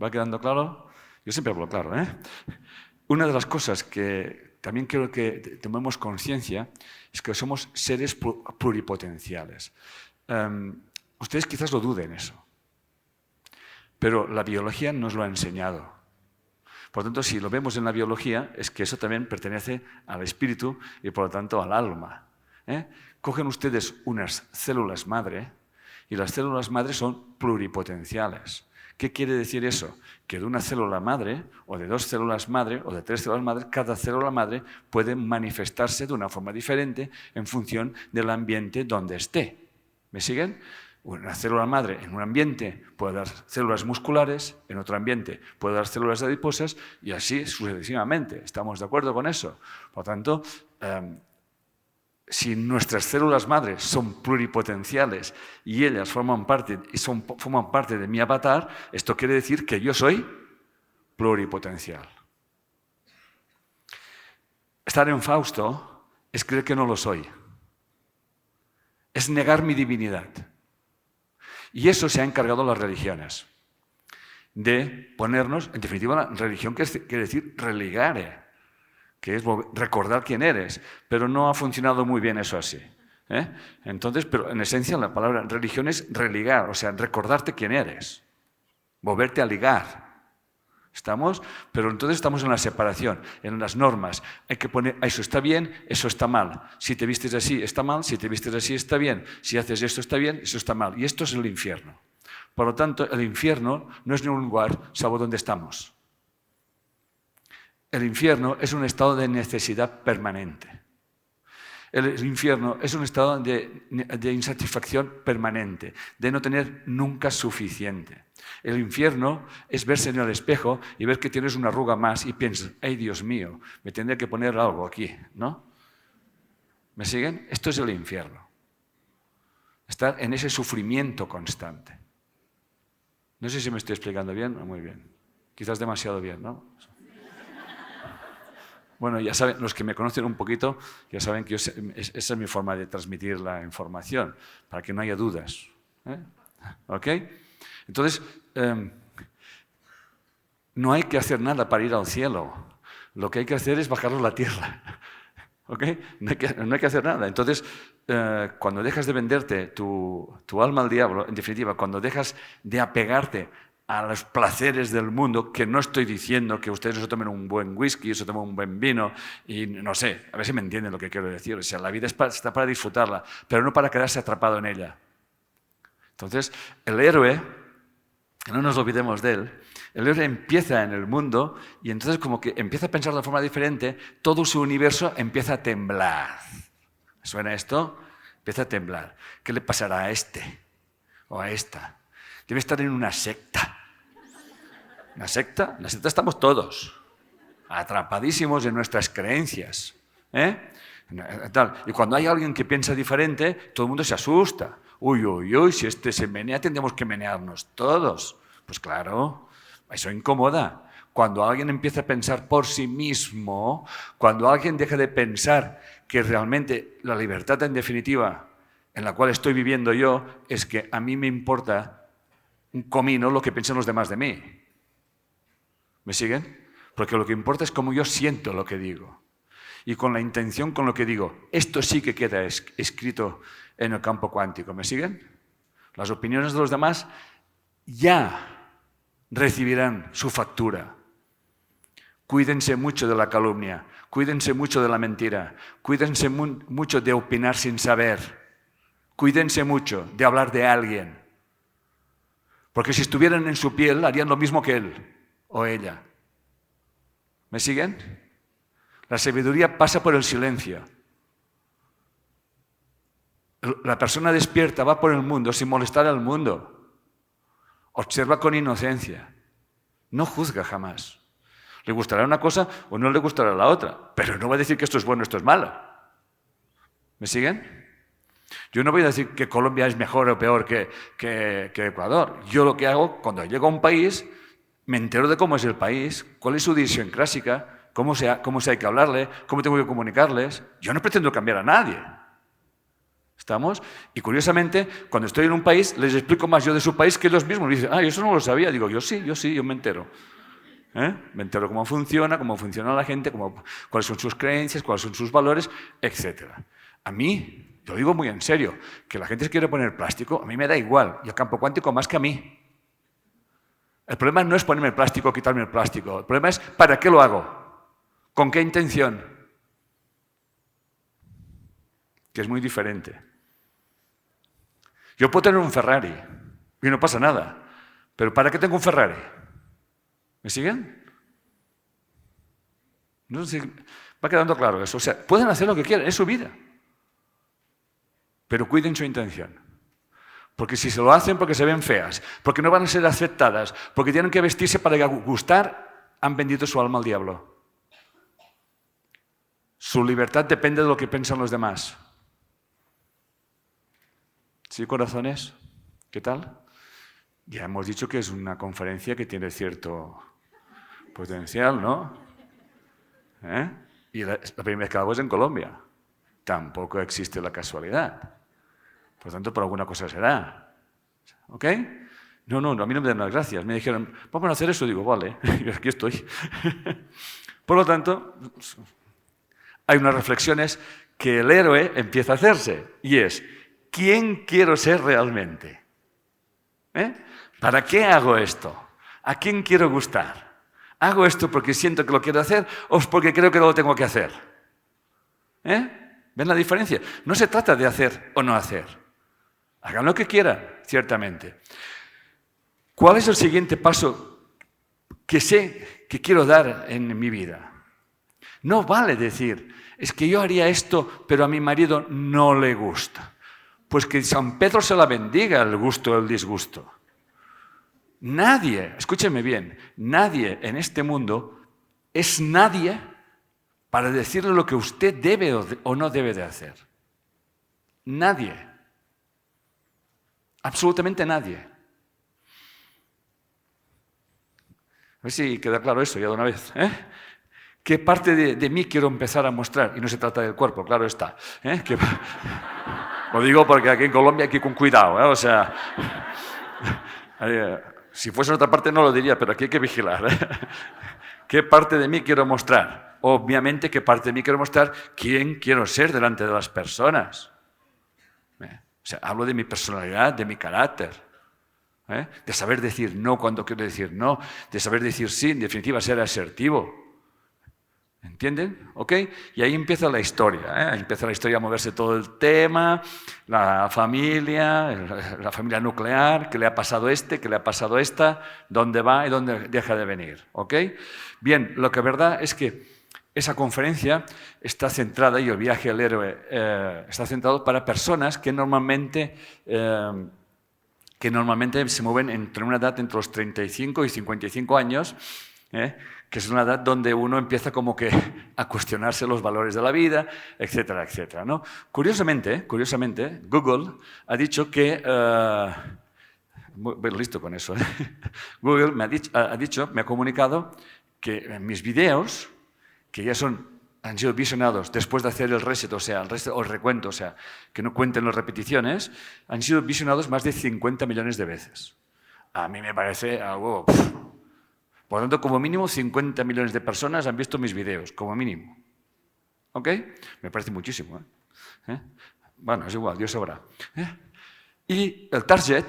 ¿Va quedando claro? Yo siempre hablo claro, ¿eh? Una de las cosas que también quiero que tomemos conciencia es que somos seres pluripotenciales. Ustedes quizás lo duden eso, pero la biología nos lo ha enseñado. Por lo tanto, si lo vemos en la biología, es que eso también pertenece al espíritu y por lo tanto al alma. Cogen ustedes unas células madre y las células madre son pluripotenciales. ¿Qué quiere decir eso? Que de una célula madre, o de 2 células madre, o de 3 células madre, cada célula madre puede manifestarse de una forma diferente en función del ambiente donde esté. ¿Me siguen? Una célula madre en un ambiente puede dar células musculares, en otro ambiente puede dar células adiposas y así sucesivamente. ¿Estamos de acuerdo con eso? Por lo tanto, si nuestras células madres son pluripotenciales y ellas forman parte de mi avatar, esto quiere decir que yo soy pluripotencial. Estar en Fausto es creer que no lo soy. Es negar mi divinidad. Y eso se ha encargado las religiones, de ponernos, en definitiva, la religión quiere decir religare, que es recordar quién eres, pero no ha funcionado muy bien eso así. Entonces, pero en esencia la palabra religión es religar, o sea, recordarte quién eres, volverte a ligar. ¿Estamos? Pero entonces estamos en la separación, en las normas. Hay que poner, eso está bien, eso está mal. Si te vistes así, está mal. Si te vistes así, está bien. Si haces esto, está bien, eso está mal. Y esto es el infierno. Por lo tanto, el infierno no es ningún lugar salvo donde estamos. El infierno es un estado de necesidad permanente. El infierno es un estado de insatisfacción permanente, de no tener nunca suficiente. El infierno es verse en el espejo y ver que tienes una arruga más y piensas, ¡ay, Dios mío! Me tendría que poner algo aquí, ¿no? ¿Me siguen? Esto es el infierno. Estar en ese sufrimiento constante. No sé si me estoy explicando bien o muy bien. Quizás demasiado bien, ¿no? Bueno, ya saben, los que me conocen un poquito, ya saben que esa es mi forma de transmitir la información, para que no haya dudas. ¿Ok? Entonces, no hay que hacer nada para ir al cielo. Lo que hay que hacer es bajarlo a la tierra. ¿Ok? No hay que hacer nada. Entonces, cuando dejas de venderte tu alma al diablo, en definitiva, cuando dejas de apegarte a los placeres del mundo, que no estoy diciendo que ustedes no se tomen un buen whisky, se tomen un buen vino, y no sé, a ver si me entienden lo que quiero decir. O sea, la vida está para disfrutarla, pero no para quedarse atrapado en ella. Entonces, el héroe, que no nos olvidemos de él, el héroe empieza en el mundo y entonces como que empieza a pensar de forma diferente, todo su universo empieza a temblar. ¿Suena esto? Empieza a temblar. ¿Qué le pasará a este o a esta? Debe estar en una secta. ¿Una secta? En la secta estamos todos, atrapadísimos en nuestras creencias. Y cuando hay alguien que piensa diferente, todo el mundo se asusta. Uy, uy, uy, si este se menea, tendremos que menearnos todos. Pues claro, eso incomoda. cuando alguien empieza a pensar por sí mismo, cuando alguien deja de pensar que realmente la libertad en definitiva en la cual estoy viviendo yo es que a mí me importa un comino lo que piensan los demás de mí. ¿Me siguen? Porque lo que importa es cómo yo siento lo que digo. Y con la intención con lo que digo, esto sí que queda escrito en el campo cuántico. ¿Me siguen? Las opiniones de los demás ya recibirán su factura. Cuídense mucho de la calumnia, cuídense mucho de la mentira, cuídense mucho de opinar sin saber, cuídense mucho de hablar de alguien. Porque si estuvieran en su piel, harían lo mismo que él o ella. ¿Me siguen? La sabiduría pasa por el silencio. La persona despierta va por el mundo sin molestar al mundo. Observa con inocencia. No juzga jamás. Le gustará una cosa o no le gustará la otra, pero no va a decir que esto es bueno, esto es malo. ¿Me siguen? Yo no voy a decir que Colombia es mejor o peor que Ecuador. Yo lo que hago, cuando llego a un país, me entero de cómo es el país, cuál es su idiosincrásica, cómo se hay que hablarle, cómo tengo que comunicarles. Yo no pretendo cambiar a nadie. ¿Estamos? Y curiosamente, cuando estoy en un país, les explico más yo de su país que ellos mismos. Me dicen, eso no lo sabía. Digo, yo sí, yo me entero. Me entero cómo funciona la gente, cuáles son sus creencias, cuáles son sus valores, etc. A mí, yo digo muy en serio, que la gente se quiere poner plástico, a mí me da igual, y el campo cuántico más que a mí. El problema no es ponerme el plástico o quitarme el plástico, el problema es ¿para qué lo hago? ¿Con qué intención? Que es muy diferente. Yo puedo tener un Ferrari y no pasa nada, pero ¿para qué tengo un Ferrari? ¿Me siguen? No sé, va quedando claro eso. O sea, pueden hacer lo que quieran, es su vida. Pero cuiden su intención. Porque si se lo hacen porque se ven feas, porque no van a ser aceptadas, porque tienen que vestirse para gustar, han vendido su alma al diablo. Su libertad depende de lo que piensan los demás. ¿Sí, corazones? ¿Qué tal? Ya hemos dicho que es una conferencia que tiene cierto potencial, ¿no? Y la primera vez que hago es en Colombia. Tampoco existe la casualidad. Por tanto, por alguna cosa será. ¿Ok? No, a mí no me dan las gracias. Me dijeron, vamos a hacer eso. Digo, vale, aquí estoy. Por lo tanto, hay unas reflexiones que el héroe empieza a hacerse. Y es, ¿quién quiero ser realmente? ¿Para qué hago esto? ¿A quién quiero gustar? ¿Hago esto porque siento que lo quiero hacer o porque creo que lo tengo que hacer? ¿Ven la diferencia? No se trata de hacer o no hacer. Hagan lo que quieran, ciertamente. ¿Cuál es el siguiente paso que sé que quiero dar en mi vida? No vale decir, es que yo haría esto, pero a mi marido no le gusta. Pues que San Pedro se la bendiga el gusto o el disgusto. Nadie, escúcheme bien, nadie en este mundo es nadie para decirle lo que usted debe o no debe de hacer. Nadie. Absolutamente nadie. A ver si queda claro eso ya de una vez. ¿Qué parte de mí quiero empezar a mostrar? Y no se trata del cuerpo, claro está. Lo digo porque aquí en Colombia hay que ir con cuidado. O sea, si fuese en otra parte no lo diría, pero aquí hay que vigilar. ¿Qué parte de mí quiero mostrar? Obviamente, ¿qué parte de mí quiero mostrar? ¿Quién quiero ser delante de las personas? O sea, hablo de mi personalidad, de mi carácter, de saber decir no cuando quiero decir no, de saber decir sí, en definitiva, ser asertivo. ¿Entienden? ¿Ok? Y ahí empieza la historia. Empieza la historia a moverse todo el tema, la familia nuclear, qué le ha pasado qué le ha pasado esta, dónde va y dónde deja de venir. ¿Ok? Bien, lo que es verdad es que esa conferencia está centrada, y el viaje al héroe está centrado para personas que normalmente se mueven entre una edad entre los 35 y 55 años, que es una edad donde uno empieza como que a cuestionarse los valores de la vida, etcétera, etcétera, ¿no? Curiosamente, Google ha dicho que... voy listo con eso. Google me ha comunicado que mis videos, que ya han sido visionados después de hacer el reset, o sea, el recuento, o sea, que no cuenten las repeticiones, han sido visionados más de 50 millones de veces. A mí me parece algo... Por lo tanto, como mínimo 50 millones de personas han visto mis videos, como mínimo. ¿Ok? Me parece muchísimo. Bueno, es igual, Dios sabrá. Y el target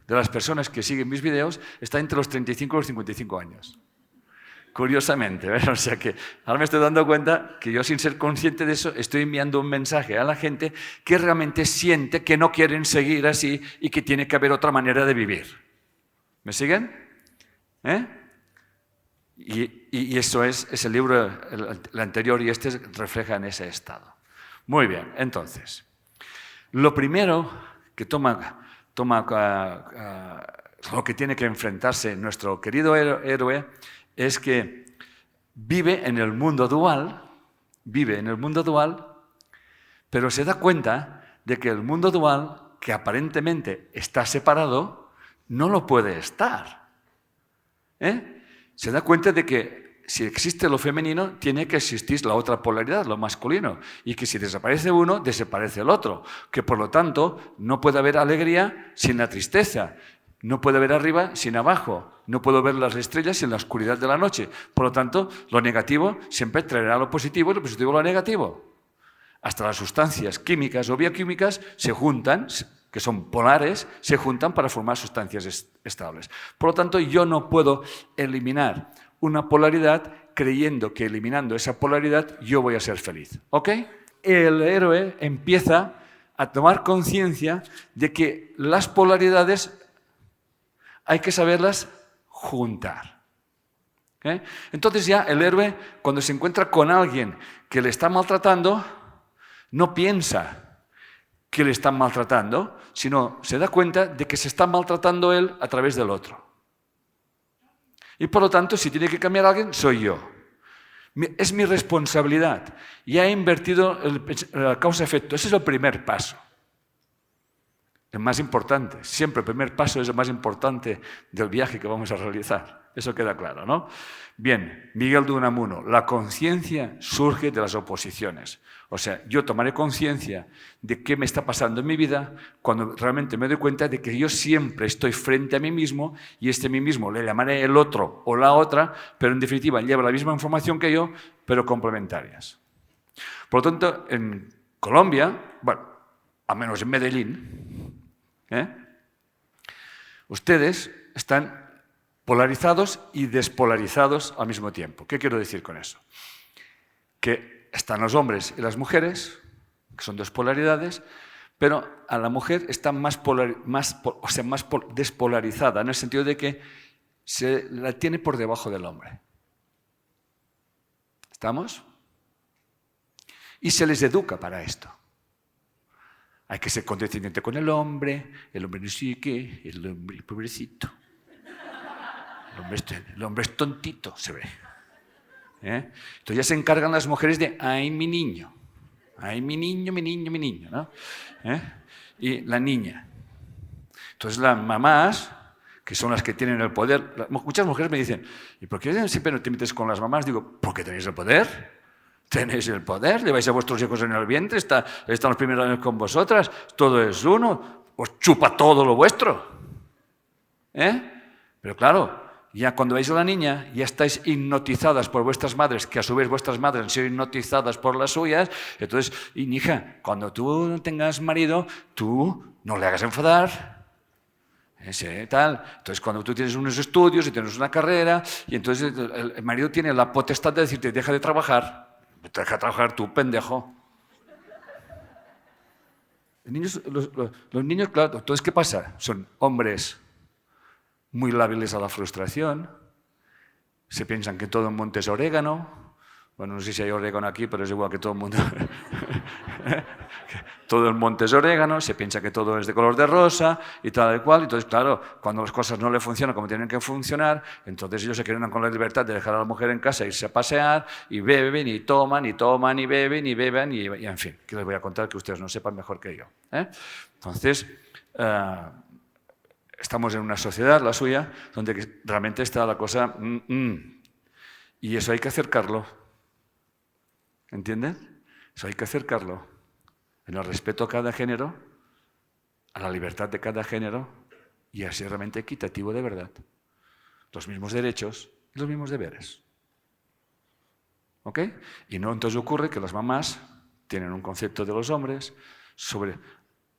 de las personas que siguen mis videos está entre los 35 y los 55 años. Curiosamente, ¿ves? O sea que ahora me estoy dando cuenta que yo, sin ser consciente de eso, estoy enviando un mensaje a la gente que realmente siente que no quieren seguir así y que tiene que haber otra manera de vivir. ¿Me siguen? Y eso es el libro, el anterior y este reflejan ese estado. Muy bien, entonces, lo primero que lo que tiene que enfrentarse nuestro querido héroe es que vive en el mundo dual, pero se da cuenta de que el mundo dual, que aparentemente está separado, no lo puede estar. Se da cuenta de que si existe lo femenino, tiene que existir la otra polaridad, lo masculino, y que si desaparece uno, desaparece el otro, que por lo tanto no puede haber alegría sin la tristeza, no puede haber arriba sin abajo, no puedo ver las estrellas sin la oscuridad de la noche. Por lo tanto, lo negativo siempre traerá lo positivo y lo positivo lo negativo. Hasta las sustancias químicas o bioquímicas se juntan, que son polares, se juntan para formar sustancias estables. Por lo tanto, yo no puedo eliminar una polaridad creyendo que eliminando esa polaridad yo voy a ser feliz. ¿Ok? El héroe empieza a tomar conciencia de que las polaridades hay que saberlas juntar. Entonces ya el héroe, cuando se encuentra con alguien que le está maltratando, no piensa que le están maltratando, sino se da cuenta de que se está maltratando él a través del otro. Y por lo tanto, si tiene que cambiar a alguien, soy yo. Es mi responsabilidad. Ya he invertido la causa-efecto. Ese es el primer paso. El más importante. Siempre el primer paso es el más importante del viaje que vamos a realizar. Eso queda claro, ¿no? Bien, Miguel de Unamuno. La conciencia surge de las oposiciones. O sea, yo tomaré conciencia de qué me está pasando en mi vida cuando realmente me doy cuenta de que yo siempre estoy frente a mí mismo y mí mismo le llamaré el otro o la otra, pero en definitiva lleva la misma información que yo, pero complementarias. Por lo tanto, en Colombia, bueno, al menos en Medellín, ustedes están polarizados y despolarizados al mismo tiempo. ¿Qué quiero decir con eso? Que están los hombres y las mujeres, que son dos polaridades, pero a la mujer está más despolarizada, en el sentido de que se la tiene por debajo del hombre. ¿Estamos? Y se les educa para esto. Hay que ser condescendiente con el hombre no sé qué, el hombre pobrecito. El hombre es tontito, se ve. Entonces ya se encargan las mujeres de, ay, mi niño, mi niño, ¿no? Y la niña. Entonces las mamás, que son las que tienen el poder, muchas mujeres me dicen, ¿y por qué siempre no te metes con las mamás? Digo, porque tenéis el poder. Tenéis el poder, lleváis a vuestros hijos en el vientre, están los primeros años con vosotras, todo es uno, os chupa todo lo vuestro. Pero claro, ya cuando veis a la niña, ya estáis hipnotizadas por vuestras madres, que a su vez vuestras madres han sido hipnotizadas por las suyas. Entonces, hija, cuando tú tengas marido, tú no le hagas enfadar. Tal. Entonces, cuando tú tienes unos estudios y tienes una carrera, y entonces el marido tiene la potestad de decirte, deja de trabajar. Deja de trabajar tú, pendejo. Los niños, claro, entonces, ¿qué pasa? Son hombres muy lábiles a la frustración, se piensan que todo el monte es orégano. Bueno, no sé si hay orégano aquí, pero es igual que todo el mundo. Todo el monte es orégano, se piensa que todo es de color de rosa y tal y cual. Entonces, claro, cuando las cosas no le funcionan como tienen que funcionar, entonces ellos se quedan con la libertad de dejar a la mujer en casa, irse a pasear, y beben, y toman, y beben, y en fin, que les voy a contar que ustedes no sepan mejor que yo. Entonces, estamos en una sociedad, la suya, donde realmente está la cosa... Y eso hay que acercarlo. ¿Entienden? Eso hay que acercarlo. En el respeto a cada género, a la libertad de cada género y a ser realmente equitativo de verdad. Los mismos derechos y los mismos deberes. ¿Ok? Y no entonces ocurre que las mamás tienen un concepto de los hombres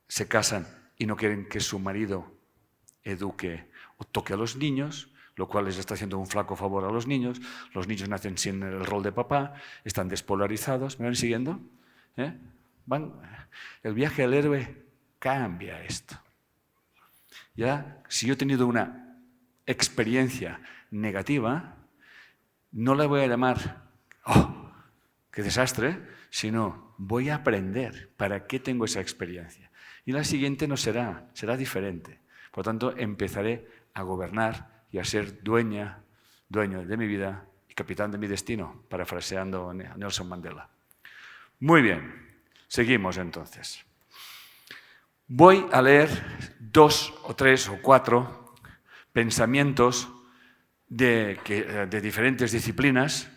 se casan y no quieren que su marido eduque o toque a los niños, lo cual les está haciendo un flaco favor a los niños nacen sin el rol de papá, están despolarizados, ¿me van siguiendo? El viaje al héroe cambia esto. Ya, si yo he tenido una experiencia negativa, no la voy a llamar, ¡oh, qué desastre!, sino voy a aprender para qué tengo esa experiencia. Y la siguiente no será diferente. Por lo tanto, empezaré a gobernar y a ser dueño de mi vida y capitán de mi destino, parafraseando a Nelson Mandela. Muy bien, seguimos entonces. Voy a leer 2 o 3 o 4 pensamientos de diferentes disciplinas,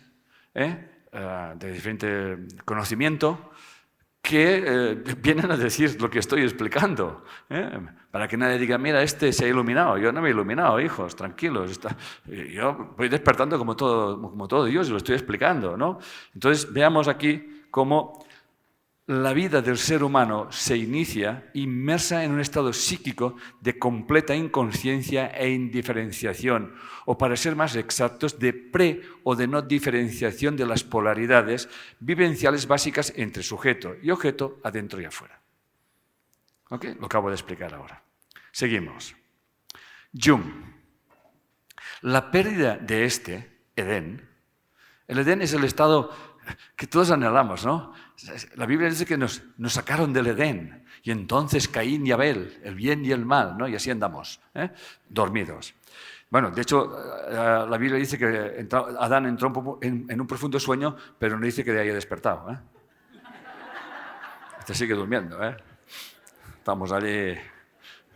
de diferente conocimiento, que vienen a decir lo que estoy explicando, para que nadie diga, mira, este se ha iluminado. Yo no me he iluminado, hijos, tranquilos. Yo voy despertando como todo Dios y lo estoy explicando, ¿no? Entonces, veamos aquí cómo la vida del ser humano se inicia inmersa en un estado psíquico de completa inconsciencia e indiferenciación, o para ser más exactos, de o de no diferenciación de las polaridades vivenciales básicas entre sujeto y objeto, adentro y afuera. ¿Ok? Lo acabo de explicar ahora. Seguimos. Jung. La pérdida de Edén, el Edén es el estado que todos anhelamos, ¿no? La Biblia dice que nos sacaron del Edén y entonces Caín y Abel, el bien y el mal, ¿no? Y así andamos, dormidos. Bueno, de hecho, la Biblia dice que Adán entró en un profundo sueño, pero no dice que haya despertado. Este sigue durmiendo. Estamos allí.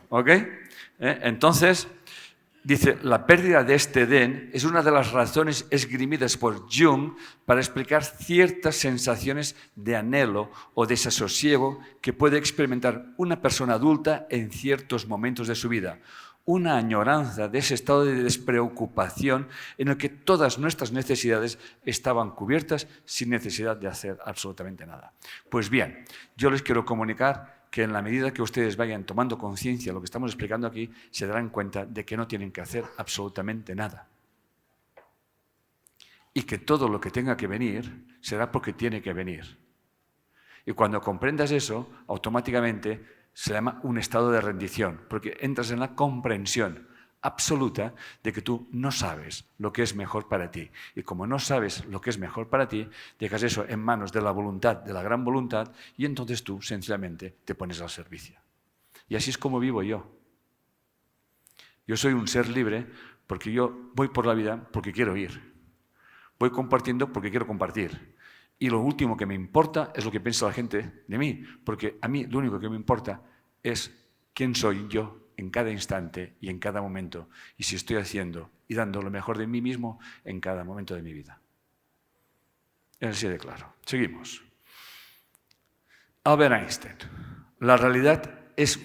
¿Ok? Entonces, dice, la pérdida de Edén es una de las razones esgrimidas por Jung para explicar ciertas sensaciones de anhelo o desasosiego que puede experimentar una persona adulta en ciertos momentos de su vida. Una añoranza de ese estado de despreocupación en el que todas nuestras necesidades estaban cubiertas sin necesidad de hacer absolutamente nada. Pues bien, yo les quiero comunicar que en la medida que ustedes vayan tomando conciencia de lo que estamos explicando aquí, se darán cuenta de que no tienen que hacer absolutamente nada. Y que todo lo que tenga que venir será porque tiene que venir. Y cuando comprendas eso, automáticamente se llama un estado de rendición, porque entras en la comprensión absoluta de que tú no sabes lo que es mejor para ti. Y como no sabes lo que es mejor para ti, dejas eso en manos de la voluntad, de la gran voluntad, y entonces tú sencillamente te pones al servicio. Y así es como vivo yo. Yo soy un ser libre porque yo voy por la vida porque quiero ir. Voy compartiendo porque quiero compartir. Y lo último que me importa es lo que piensa la gente de mí, porque a mí lo único que me importa es quién soy yo en cada instante y en cada momento, y si estoy haciendo y dando lo mejor de mí mismo en cada momento de mi vida. Es así de claro. Seguimos. Albert Einstein. La realidad es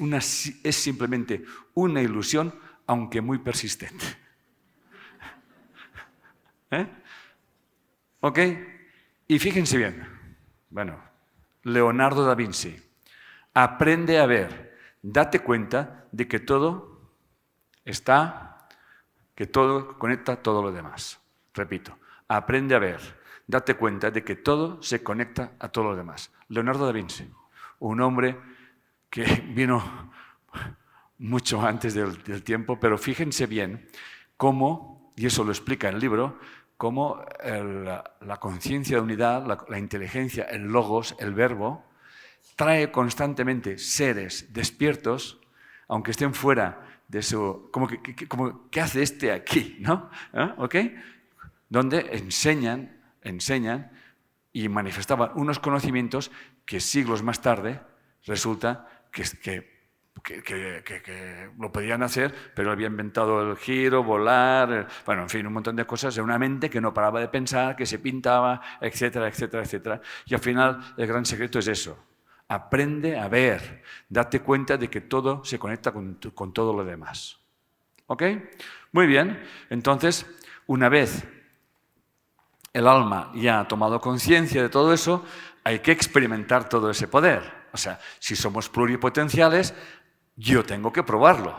simplemente una ilusión, aunque muy persistente. ¿Ok? Y fíjense bien. Bueno, Leonardo da Vinci. Aprende a ver. Date cuenta de que todo conecta todo lo demás. Repito, aprende a ver. Date cuenta de que todo se conecta a todo lo demás. Leonardo da Vinci, un hombre que vino mucho antes del tiempo, pero fíjense bien cómo, y eso lo explica el libro, cómo la conciencia de unidad, la inteligencia, el logos, el verbo, trae constantemente seres despiertos, aunque estén fuera de su... ¿qué hace este aquí? ¿No? ¿Ok? Donde enseñan y manifestaban unos conocimientos que siglos más tarde resulta que que lo podían hacer, pero había inventado el giro, volar, bueno, en fin, un montón de cosas de una mente que no paraba de pensar, que se pintaba, etcétera, etcétera, etcétera. Y al final el gran secreto es eso. Aprende a ver, date cuenta de que todo se conecta con todo lo demás. ¿Ok? Muy bien, entonces, una vez el alma ya ha tomado conciencia de todo eso, hay que experimentar todo ese poder. O sea, si somos pluripotenciales, yo tengo que probarlo.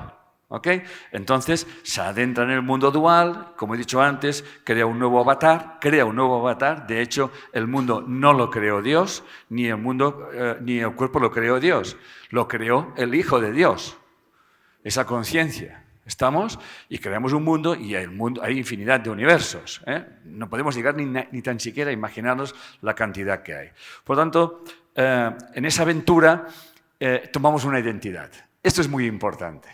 ¿Ok? Entonces, se adentra en el mundo dual, como he dicho antes, crea un nuevo avatar. De hecho, el mundo no lo creó Dios, ni el cuerpo lo creó Dios. Lo creó el Hijo de Dios. Esa conciencia. ¿Estamos? Y creamos un mundo y hay infinidad de universos. No podemos llegar ni tan siquiera a imaginarnos la cantidad que hay. Por lo tanto, en esa aventura tomamos una identidad. Esto es muy importante.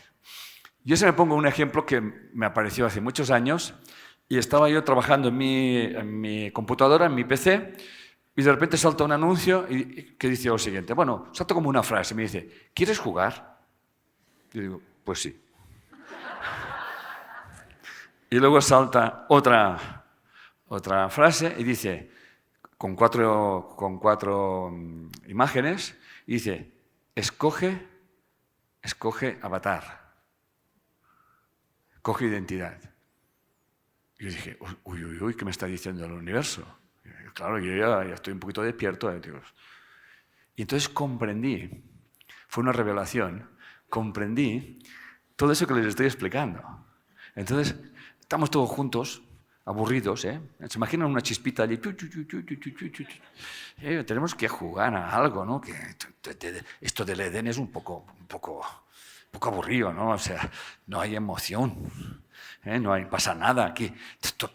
Yo se me pongo un ejemplo que me apareció hace muchos años y estaba yo trabajando en mi computadora, en mi PC, y de repente salta un anuncio que dice lo siguiente. Bueno, salta como una frase, me dice, ¿quieres jugar? Yo digo, pues sí. Y luego salta otra frase y dice, con cuatro imágenes, y dice, escoge avatar, coge identidad. Y yo dije, uy, ¿qué me está diciendo el universo? Y claro, yo ya estoy un poquito despierto. Y entonces comprendí, fue una revelación, comprendí todo eso que les estoy explicando. Entonces, estamos todos juntos, aburridos, ¿eh? ¿Se imaginan una chispita allí? Tenemos que jugar a algo, ¿no? Que esto del Edén es un poco aburrido, ¿no? O sea, no hay emoción, no pasa nada aquí.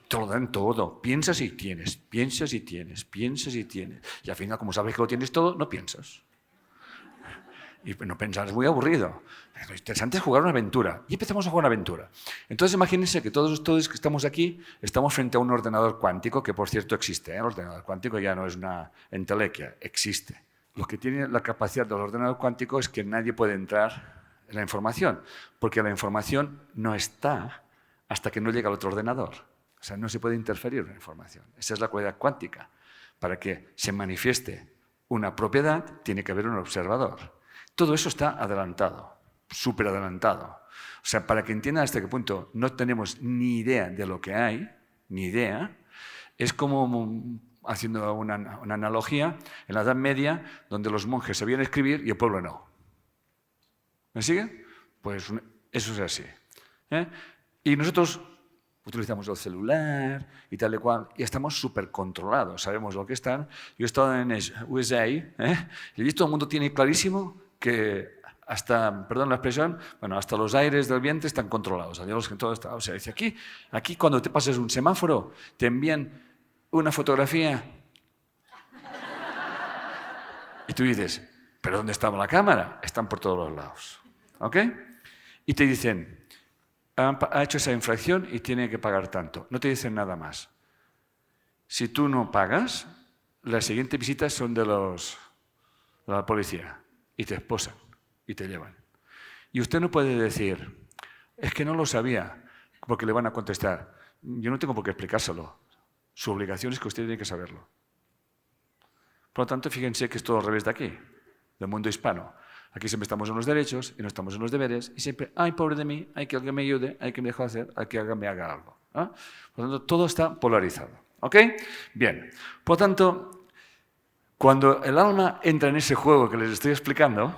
Te lo dan todo. Piensas y tienes. Y al final, como sabes que lo tienes todo, no piensas. Y no pensar, es muy aburrido. Lo interesante es jugar una aventura. Y empezamos a jugar una aventura. Entonces imagínense que todos ustedes que estamos aquí estamos frente a un ordenador cuántico, que por cierto existe. El ordenador cuántico ya no es una entelequia, existe. Lo que tiene la capacidad del ordenador cuántico es que nadie puede entrar en la información, porque la información no está hasta que no llega al otro ordenador. O sea, no se puede interferir en la información. Esa es la cualidad cuántica. Para que se manifieste una propiedad, tiene que haber un observador. Todo eso está adelantado, súper adelantado. O sea, para que entiendan hasta qué punto no tenemos ni idea de lo que hay, ni idea, es como, haciendo una analogía, en la Edad Media, donde los monjes sabían escribir y el pueblo no. ¿Me sigue? Pues eso es así. Y nosotros utilizamos el celular y tal y cual, y estamos súper controlados, sabemos lo que están. Yo he estado en USA, y allí todo el mundo tiene clarísimo que hasta, perdón la expresión, bueno, hasta los aires del vientre están controlados. O sea, dice, aquí cuando te pases un semáforo, te envían una fotografía y tú dices, ¿pero dónde estaba la cámara? Están por todos los lados. ¿Ok? Y te dicen, ha hecho esa infracción y tiene que pagar tanto. No te dicen nada más. Si tú no pagas, las siguientes visitas son de la policía y te esposan y te llevan. Y usted no puede decir, es que no lo sabía, porque le van a contestar, yo no tengo por qué explicárselo. Su obligación es que usted tiene que saberlo. Por lo tanto, fíjense que es todo al revés de aquí, del mundo hispano. Aquí siempre estamos en los derechos y no estamos en los deberes y siempre, ay, pobre de mí, hay que alguien me ayude, hay que me deje hacer, hay que alguien me haga algo. Por lo tanto, todo está polarizado. ¿Ok? Bien. Por lo tanto, cuando el alma entra en ese juego que les estoy explicando,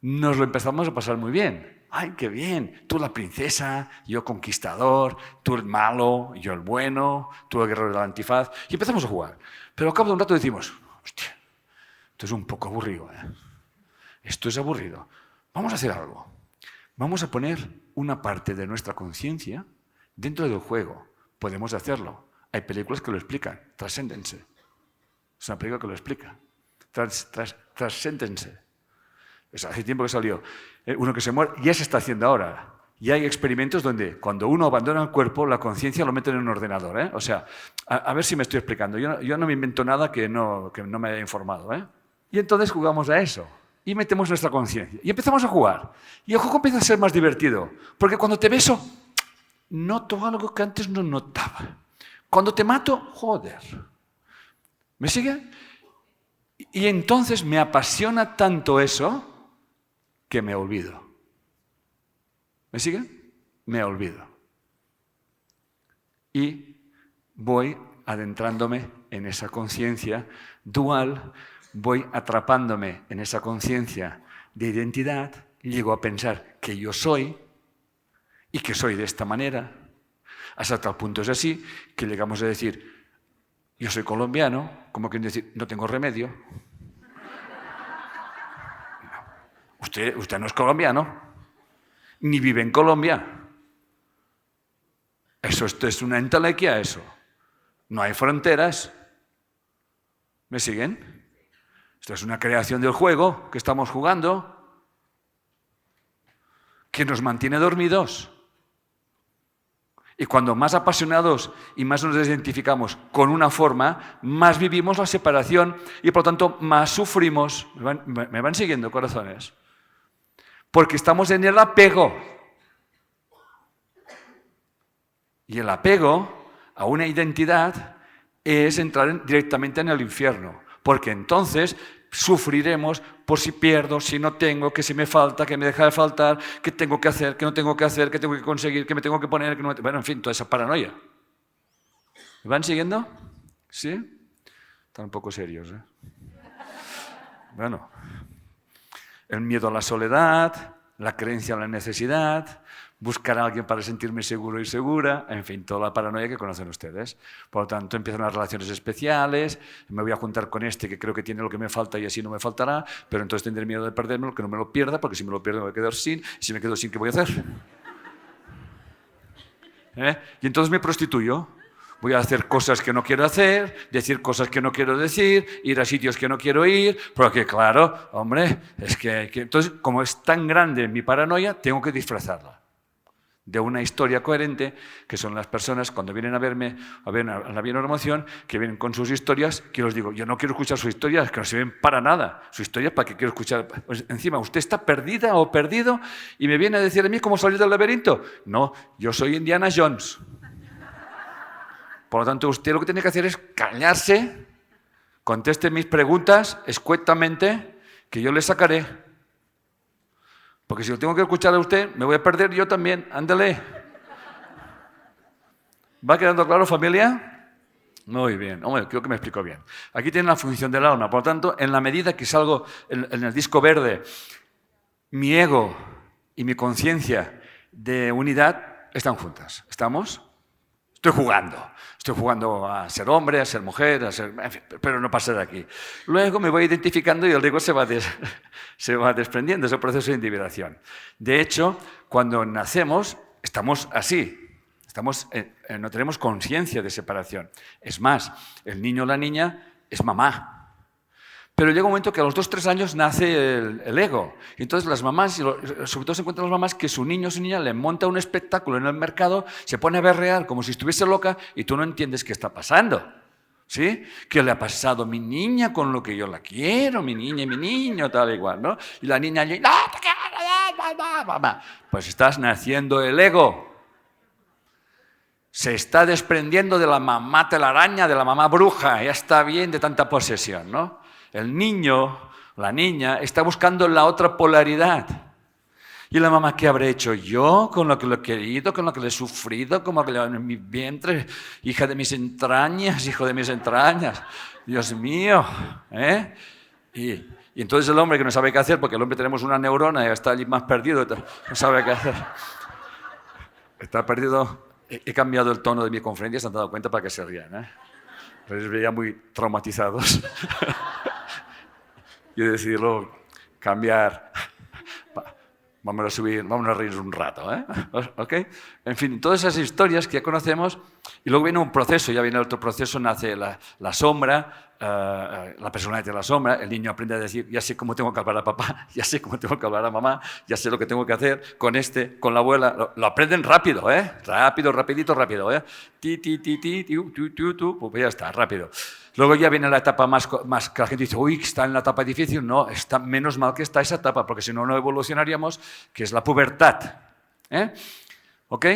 nos lo empezamos a pasar muy bien. ¡Ay, qué bien! Tú la princesa, yo conquistador, tú el malo, yo el bueno, tú el guerrero del antifaz. Y empezamos a jugar. Pero al cabo de un rato decimos, hostia, esto es un poco aburrido, ¿eh? Esto es aburrido. Vamos a hacer algo. Vamos a poner una parte de nuestra conciencia dentro del juego. Podemos hacerlo. Hay películas que lo explican. Transcendence. Es una película que lo explica. Transcendence. Hace tiempo que salió. Uno que se muere, ya se está haciendo ahora. Ya hay experimentos donde cuando uno abandona el cuerpo, la conciencia lo meten en un ordenador. O sea, a ver si me estoy explicando. Yo no me invento nada que no me haya informado. Y entonces jugamos a eso. y metemos nuestra conciencia. Y empezamos a jugar. Y el juego empieza a ser más divertido. Porque cuando te beso, noto algo que antes no notaba. Cuando te mato, joder. ¿Me sigue? Y entonces me apasiona tanto eso que me olvido. ¿Me sigue? Me olvido. Y voy adentrándome en esa conciencia dual, voy atrapándome en esa conciencia de identidad, llego a pensar que yo soy y que soy de esta manera. Hasta tal punto es así que llegamos a decir, yo soy colombiano, como quien decir, no tengo remedio. Usted no es colombiano, ni vive en Colombia. Esto es una entelequia, eso. No hay fronteras. ¿Me siguen? Esto es una creación del juego que estamos jugando, que nos mantiene dormidos. Y cuando más apasionados y más nos identificamos con una forma, más vivimos la separación y por lo tanto más sufrimos. ¿Me van siguiendo, corazones? Porque estamos en el apego. Y el apego a una identidad es entrar directamente en el infierno. Porque entonces sufriremos por si pierdo, si no tengo, que si me falta, que me deja de faltar, que tengo que hacer, que no tengo que hacer, que tengo que conseguir, que me tengo que poner, que no me... Bueno, en fin, toda esa paranoia. ¿Me van siguiendo? ¿Sí? Están un poco serios, ¿eh? Bueno, el miedo a la soledad, la creencia en la necesidad, buscar a alguien para sentirme seguro y segura, en fin, toda la paranoia que conocen ustedes. Por lo tanto, empiezan las relaciones especiales, me voy a juntar con este que creo que tiene lo que me falta y así no me faltará, pero entonces tendré miedo de perdérmelo, que no me lo pierda, porque si me lo pierdo me voy a quedar sin, y si me quedo sin, ¿qué voy a hacer? Y entonces me prostituyo. Voy a hacer cosas que no quiero hacer, decir cosas que no quiero decir, ir a sitios que no quiero ir, porque claro, hombre, es que entonces, como es tan grande mi paranoia, tengo que disfrazarla de una historia coherente, que son las personas cuando vienen a verme, a ver a la bienormoción, que vienen con sus historias, que les digo, yo no quiero escuchar sus historias, que no sirven para nada. Su historia, ¿para qué quiero escuchar? Pues encima, usted está perdida o perdido y me viene a decir a mí cómo salir del laberinto. No, yo soy Indiana Jones. Por lo tanto, usted lo que tiene que hacer es callarse, conteste mis preguntas escuetamente, que yo le sacaré. Porque si lo tengo que escuchar a usted, me voy a perder yo también. Ándale. ¿Va quedando claro, familia? Muy bien. Hombre, creo que me explico bien. Aquí tiene la función del alma. Por lo tanto, en la medida que salgo en el disco verde, mi ego y mi conciencia de unidad están juntas. ¿Estamos? Estoy jugando a ser hombre, a ser mujer, en fin, pero no pasa de aquí. Luego me voy identificando y el ego se va desprendiendo, es el proceso de individuación. De hecho, cuando nacemos, estamos así, no tenemos conciencia de separación. Es más, el niño o la niña es mamá. Pero llega un momento que a los 2 o 3 años nace el ego. Y entonces las mamás, sobre todo se encuentran las mamás, que su niño o su niña le monta un espectáculo en el mercado, se pone a berrear como si estuviese loca y tú no entiendes qué está pasando. ¿Sí? ¿Qué le ha pasado a mi niña con lo que yo la quiero? Mi niña y mi niño, tal igual, ¿no? Y la niña allí, ¡no, te quiero, mamá! Pues estás naciendo el ego. Se está desprendiendo de la mamá telaraña, de la mamá bruja. Ya está bien de tanta posesión, ¿no? El niño, la niña, está buscando la otra polaridad. ¿Y la mamá qué habré hecho yo con lo que lo he querido, con lo que le he sufrido, como que en mi vientre, hija de mis entrañas, hijo de mis entrañas? Dios mío, ¿eh? Y entonces el hombre que no sabe qué hacer, porque el hombre tenemos una neurona y está allí más perdido, no sabe qué hacer. Está perdido. He cambiado el tono de mi conferencia, se han dado cuenta para que se rían, ¿eh? Les veía muy traumatizados. Y he decidido cambiar. Vamos a subir, vamos a reír un rato, ¿eh? ¿Ok? En fin, todas esas historias que ya conocemos, y luego viene un proceso, ya viene otro proceso, nace la sombra, la personalidad de la sombra, el niño aprende a decir, ya sé cómo tengo que hablar a papá, ya sé cómo tengo que hablar a mamá, ya sé lo que tengo que hacer con la abuela. Lo aprenden rápido, ¿eh? Rápido, rapidito, rápido, ¿eh? Ti, pues ya está, rápido. Luego ya viene la etapa más que la gente dice, uy, está en la etapa difícil. No, está, menos mal que está esa etapa, porque si no, no evolucionaríamos, que es la pubertad. ¿Ok?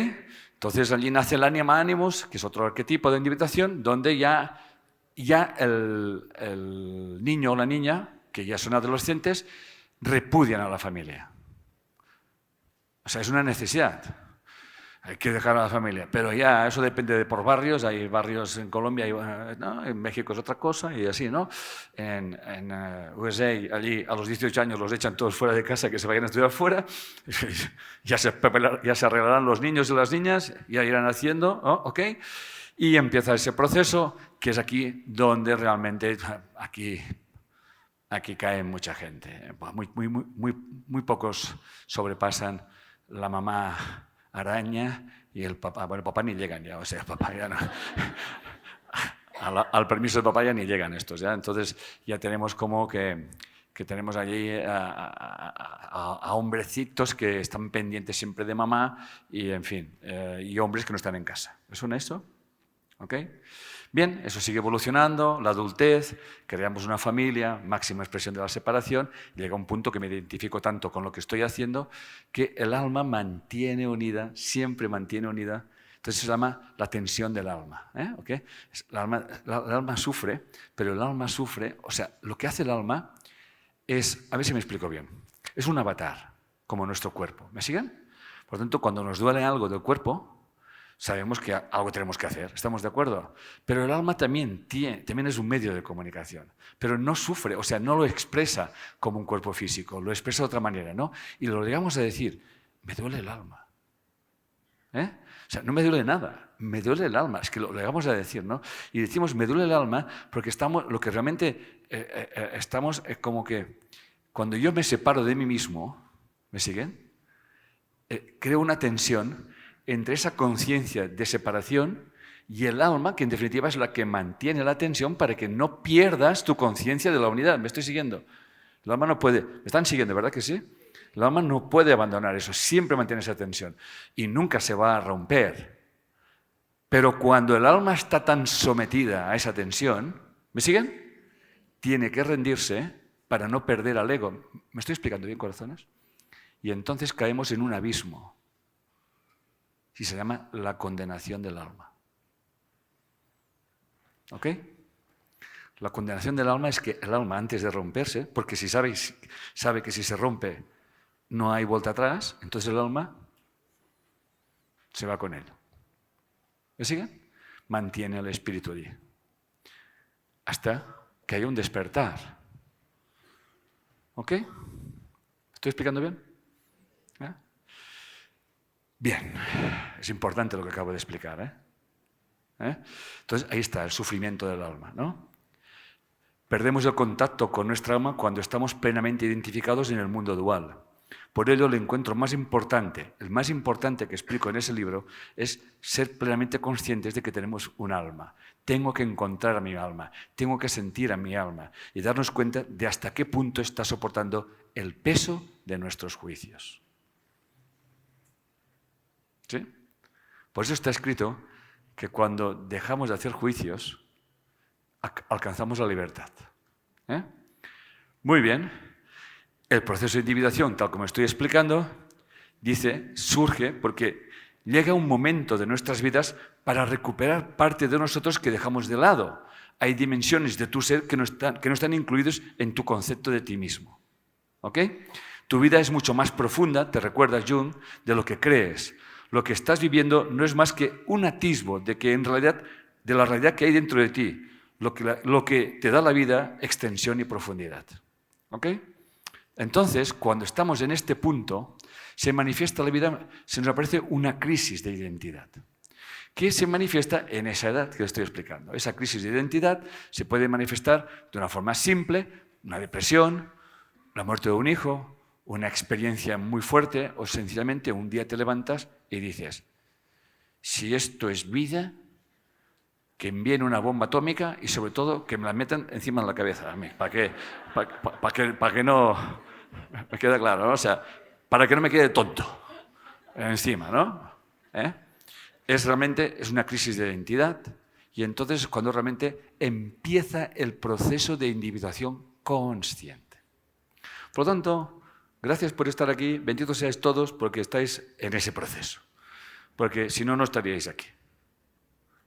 Entonces allí nace el ánima animus, que es otro arquetipo de individuación, donde ya el niño o la niña, que ya son adolescentes, repudian a la familia. O sea, es una necesidad. Hay que dejar a la familia. Pero ya eso depende de por barrios. Hay barrios en Colombia, ¿no? En México es otra cosa y así, ¿no? En USA, allí a los 18 años los echan todos fuera de casa, que se vayan a estudiar fuera. Ya se arreglarán los niños y las niñas, ya irán haciendo, ¿no? ¿Ok? Y empieza ese proceso, que es aquí donde realmente, aquí cae mucha gente. Muy pocos sobrepasan la mamá araña y el papá. Bueno, el papá ni llegan ya, o sea, el papá ya no. Al permiso del papá ya ni llegan estos, ¿ya? Entonces ya tenemos como que tenemos allí a hombrecitos que están pendientes siempre de mamá y, en fin, y hombres que no están en casa. ¿Es suena esto? ¿Ok? Bien, eso sigue evolucionando, la adultez, creamos una familia, máxima expresión de la separación, y llega un punto que me identifico tanto con lo que estoy haciendo, que el alma mantiene unida, siempre mantiene unida. Entonces se llama la tensión del alma. ¿Okay? El alma sufre, pero el alma sufre, o sea, lo que hace el alma es, a ver si me explico bien, es un avatar, como nuestro cuerpo. ¿Me siguen? Por lo tanto, cuando nos duele algo del cuerpo, sabemos que algo tenemos que hacer, ¿estamos de acuerdo? Pero el alma también es un medio de comunicación, pero no sufre, o sea, no lo expresa como un cuerpo físico, lo expresa de otra manera, ¿no? Y lo llegamos a decir, me duele el alma. O sea, no me duele nada, me duele el alma, es que lo llegamos a decir, ¿no? Y decimos, me duele el alma, porque lo que realmente estamos es como que, cuando yo me separo de mí mismo, ¿me siguen? Creo una tensión entre esa conciencia de separación y el alma, que en definitiva es la que mantiene la tensión para que no pierdas tu conciencia de la unidad. ¿Me estoy siguiendo? El alma no puede... ¿Me están siguiendo, verdad que sí? El alma no puede abandonar eso, siempre mantiene esa tensión y nunca se va a romper. Pero cuando el alma está tan sometida a esa tensión, ¿me siguen? Tiene que rendirse para no perder al ego. ¿Me estoy explicando bien, corazones? Y entonces caemos en un abismo. Y se llama la condenación del alma. ¿Ok? La condenación del alma es que el alma, antes de romperse, porque si sabe que si se rompe no hay vuelta atrás, entonces el alma se va con él. ¿Me siguen? Mantiene el espíritu allí. Hasta que haya un despertar. ¿Ok? ¿Estoy explicando bien? Bien, es importante lo que acabo de explicar. Entonces, ahí está el sufrimiento del alma, ¿no? Perdemos el contacto con nuestra alma cuando estamos plenamente identificados en el mundo dual. Por ello, el encuentro más importante, el más importante que explico en ese libro, es ser plenamente conscientes de que tenemos un alma. Tengo que encontrar a mi alma, tengo que sentir a mi alma y darnos cuenta de hasta qué punto está soportando el peso de nuestros juicios. ¿Sí? Por eso está escrito que cuando dejamos de hacer juicios, alcanzamos la libertad. Muy bien. El proceso de individuación, tal como estoy explicando, surge porque llega un momento de nuestras vidas para recuperar parte de nosotros que dejamos de lado. Hay dimensiones de tu ser que no están incluidos en tu concepto de ti mismo. ¿Ok? Tu vida es mucho más profunda, te recuerdas, Jung, de lo que crees. Lo que estás viviendo no es más que un atisbo de la realidad que hay dentro de ti, lo que te da la vida, extensión y profundidad. ¿Ok? Entonces, cuando estamos en este punto, se manifiesta la vida, se nos aparece una crisis de identidad, que se manifiesta en esa edad que estoy explicando. Esa crisis de identidad se puede manifestar de una forma simple, una depresión, la muerte de un hijo, una experiencia muy fuerte, o sencillamente un día te levantas y dices, si esto es vida, que envíen una bomba atómica y sobre todo que me la metan encima de la cabeza a mí, para que no me quede claro, ¿no? O sea, para que no me quede tonto encima, ¿no? Es una crisis de identidad Y entonces es cuando realmente empieza el proceso de individuación consciente. Por lo tanto, gracias por estar aquí, benditos seáis todos porque estáis en ese proceso. Porque si no, no estaríais aquí.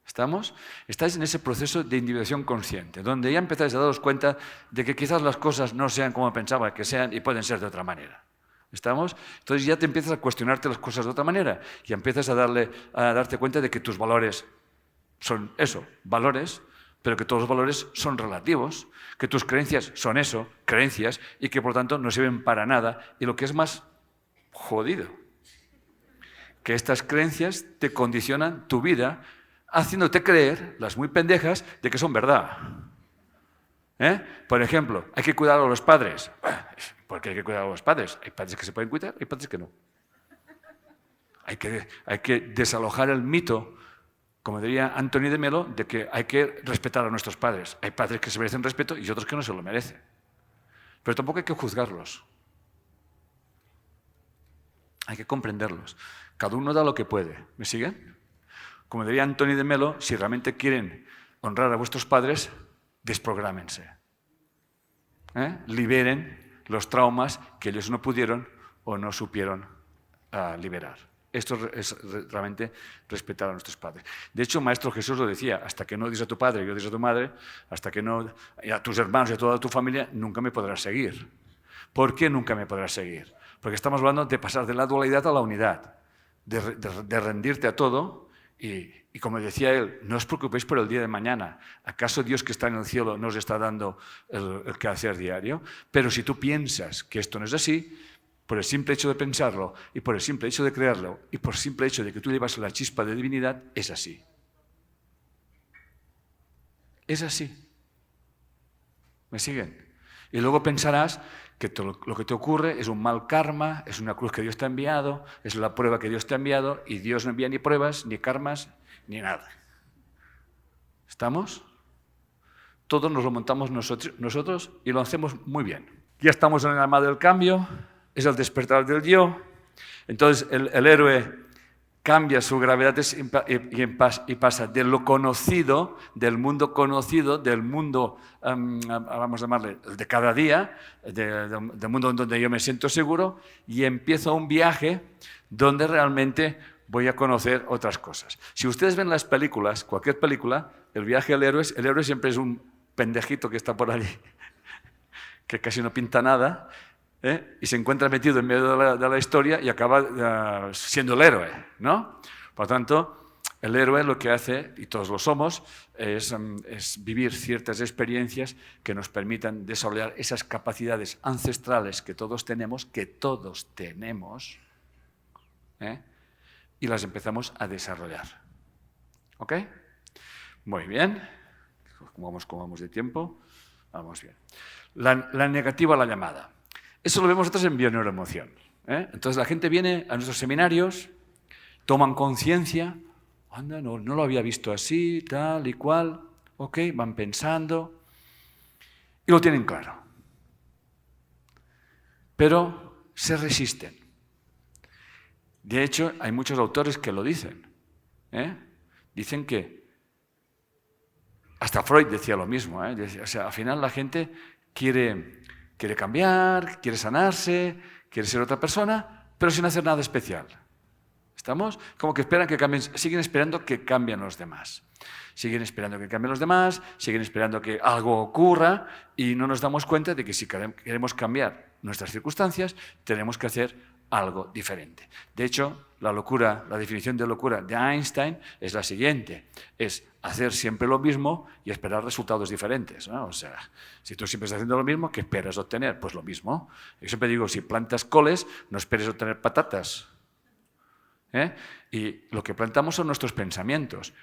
¿Estamos? Estáis en ese proceso de individuación consciente, donde ya empezáis a daros cuenta de que quizás las cosas no sean como pensaba que sean y pueden ser de otra manera. ¿Estamos? Entonces ya te empiezas a cuestionarte las cosas de otra manera y empiezas a darte cuenta de que tus valores son eso, valores, pero que todos los valores son relativos, que tus creencias son eso, creencias, y que por tanto no sirven para nada. Y lo que es más jodido, que estas creencias te condicionan tu vida, haciéndote creer, las muy pendejas, de que son verdad. Por ejemplo, hay que cuidar a los padres. ¿Por qué hay que cuidar a los padres? Hay padres que se pueden cuidar, hay padres que no. Hay que desalojar el mito, como diría Anthony de Melo, de que hay que respetar a nuestros padres. Hay padres que se merecen respeto y otros que no se lo merecen. Pero tampoco hay que juzgarlos. Hay que comprenderlos. Cada uno da lo que puede. ¿Me siguen? Como diría Anthony de Melo, si realmente quieren honrar a vuestros padres, desprográmense. Liberen los traumas que ellos no pudieron o no supieron liberar. Esto es realmente respetar a nuestros padres. De hecho, Maestro Jesús lo decía, hasta que no odies a tu padre y odies a tu madre, hasta que no y a tus hermanos y a toda tu familia, nunca me podrás seguir. ¿Por qué nunca me podrás seguir? Porque estamos hablando de pasar de la dualidad a la unidad, de rendirte a todo y como decía él, no os preocupéis por el día de mañana. ¿Acaso Dios que está en el cielo nos está dando el quehacer diario? Pero si tú piensas que esto no es así, por el simple hecho de pensarlo y por el simple hecho de creerlo y por el simple hecho de que tú llevas la chispa de divinidad, es así. Es así. ¿Me siguen? Y luego pensarás que lo que te ocurre es un mal karma, es una cruz que Dios te ha enviado, es la prueba que Dios te ha enviado y Dios no envía ni pruebas, ni karmas, ni nada. ¿Estamos? Todo nos lo montamos nosotros y lo hacemos muy bien. Ya estamos en el alma del cambio. Es el despertar del yo. Entonces el héroe cambia su gravedad y pasa de lo conocido, del mundo conocido, del mundo, vamos a llamarle, de cada día, del mundo donde yo me siento seguro, y empiezo un viaje donde realmente voy a conocer otras cosas. Si ustedes ven las películas, cualquier película, el viaje del héroe siempre es un pendejito que está por allí, que casi no pinta nada, y se encuentra metido en medio de la historia y acaba siendo el héroe, ¿no? Por lo tanto, el héroe lo que hace, y todos lo somos, es vivir ciertas experiencias que nos permitan desarrollar esas capacidades ancestrales que todos tenemos, y las empezamos a desarrollar. ¿Ok? Muy bien. ¿Cómo vamos de tiempo? Vamos bien. La negativa a la llamada. Eso lo vemos nosotros en bioneuroemoción. Entonces la gente viene a nuestros seminarios, toman conciencia, anda, no lo había visto así, tal y cual, ok, van pensando y lo tienen claro. Pero se resisten. De hecho, hay muchos autores que lo dicen. Dicen que hasta Freud decía lo mismo. O sea, al final la gente quiere cambiar, quiere sanarse, quiere ser otra persona, pero sin hacer nada especial. ¿Estamos? Como que esperan que cambien, siguen esperando que cambien los demás. Siguen esperando que cambien los demás, siguen esperando que algo ocurra y no nos damos cuenta de que si queremos cambiar nuestras circunstancias, tenemos que hacer algo diferente. De hecho, la definición de locura de Einstein es la siguiente, es hacer siempre lo mismo y esperar resultados diferentes, ¿no? O sea, si tú siempre estás haciendo lo mismo, ¿qué esperas obtener? Pues lo mismo. Yo siempre digo, si plantas coles, no esperes obtener patatas. Y lo que plantamos son nuestros pensamientos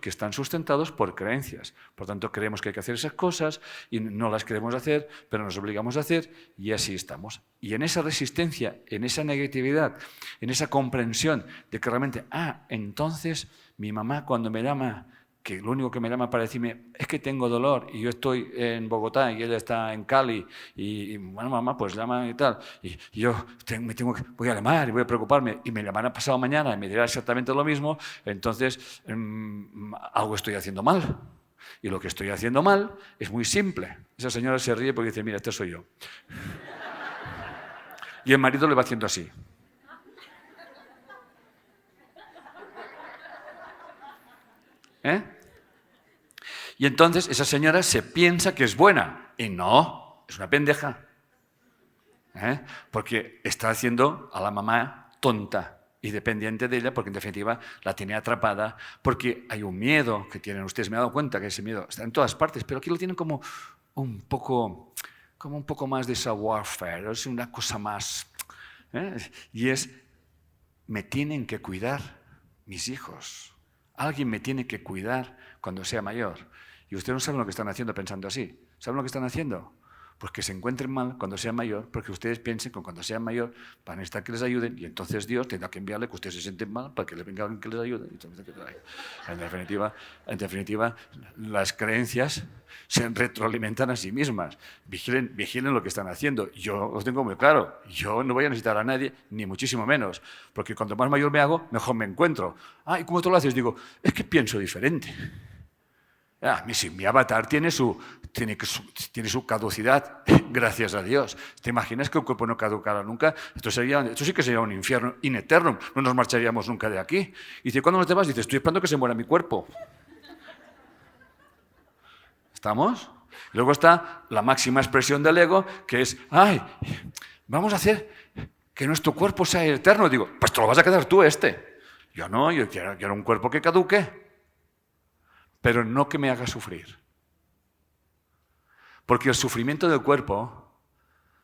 que están sustentados por creencias. Por tanto, creemos que hay que hacer esas cosas y no las queremos hacer, pero nos obligamos a hacer y así estamos. Y en esa resistencia, en esa negatividad, en esa comprensión de que realmente, entonces mi mamá cuando me llama que lo único que me llama para decirme es que tengo dolor y yo estoy en Bogotá y ella está en Cali y bueno, mamá, pues llama y tal. Y yo voy a llamar y voy a preocuparme y me llamarán pasado mañana y me dirá exactamente lo mismo, entonces algo estoy haciendo mal. Y lo que estoy haciendo mal es muy simple. Esa señora se ríe porque dice, mira, este soy yo. Y el marido le va haciendo así. Y entonces esa señora se piensa que es buena. Y no, es una pendeja. Porque está haciendo a la mamá tonta y dependiente de ella, porque en definitiva la tiene atrapada, porque hay un miedo que tienen ustedes. Me he dado cuenta que ese miedo está en todas partes, pero aquí lo tienen como un poco más de savoir-faire, es una cosa más. Y es, me tienen que cuidar mis hijos. Alguien me tiene que cuidar cuando sea mayor. Y ustedes no saben lo que están haciendo pensando así. ¿Saben lo que están haciendo? Pues que se encuentren mal cuando sean mayor, porque ustedes piensen que cuando sean mayor van a necesitar que les ayuden y entonces Dios tendrá que enviarle que ustedes se sienten mal para que le venga alguien que les ayude. En definitiva, las creencias se retroalimentan a sí mismas. Vigilen lo que están haciendo. Yo os tengo muy claro, yo no voy a necesitar a nadie, ni muchísimo menos, porque cuanto más mayor me hago, mejor me encuentro. ¿Y cómo tú lo haces? Digo, es que pienso diferente. Mi avatar tiene su caducidad, gracias a Dios. ¿Te imaginas que el cuerpo no caducara nunca? Esto sí que sería un infierno in eternum. No nos marcharíamos nunca de aquí. Y dice, ¿cuándo nos te vas? Dice, estoy esperando que se muera mi cuerpo. ¿Estamos? Luego está la máxima expresión del ego, que es, vamos a hacer que nuestro cuerpo sea eterno. Digo, pues te lo vas a quedar tú Yo no, yo quiero un cuerpo que caduque. Pero no que me haga sufrir. Porque el sufrimiento del cuerpo,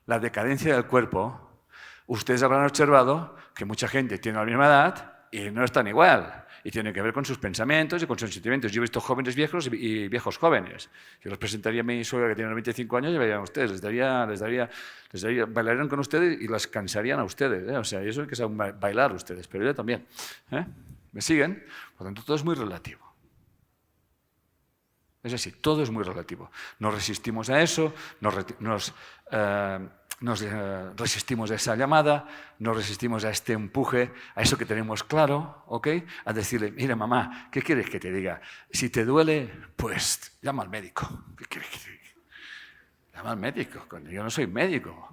la decadencia del cuerpo, ustedes habrán observado que mucha gente tiene la misma edad y no están igual. Y tiene que ver con sus pensamientos y con sus sentimientos. Yo he visto jóvenes viejos y viejos jóvenes. Yo los presentaría a mi suegra que tiene 25 años y verían ustedes, les daría, bailarían con ustedes y las cansarían a ustedes. O sea, eso hay que saber bailar ustedes, pero yo también. ¿Me siguen? Por lo tanto, todo es muy relativo. Es así, todo es muy relativo. Nos resistimos a eso, nos resistimos a esa llamada, nos resistimos a este empuje, a eso que tenemos claro, ¿ok? A decirle, mira mamá, ¿qué quieres que te diga? Si te duele, pues llama al médico. ¿Qué quieres que te diga? Llama al médico, yo no soy médico.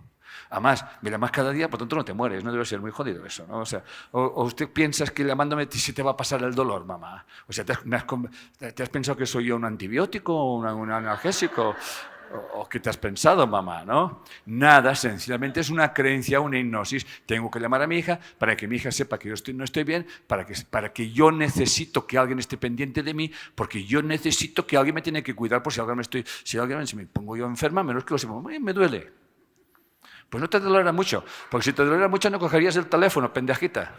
Además, me llamas cada día, por tanto no te mueres, no debe ser muy jodido eso, ¿no? O sea, o usted piensas que llamándome se te va a pasar el dolor, mamá. O sea, ¿te has pensado que soy yo un antibiótico o un analgésico? ¿O qué te has pensado, mamá, no? Nada, sencillamente es una creencia, una hipnosis. Tengo que llamar a mi hija para que mi hija sepa que yo no estoy bien, para que yo necesito que alguien esté pendiente de mí, porque yo necesito que alguien me tiene que cuidar por si me pongo yo enferma, menos que lo sepa, me duele. Pues no te dolera mucho, porque si te dolera mucho no cogerías el teléfono, pendejita.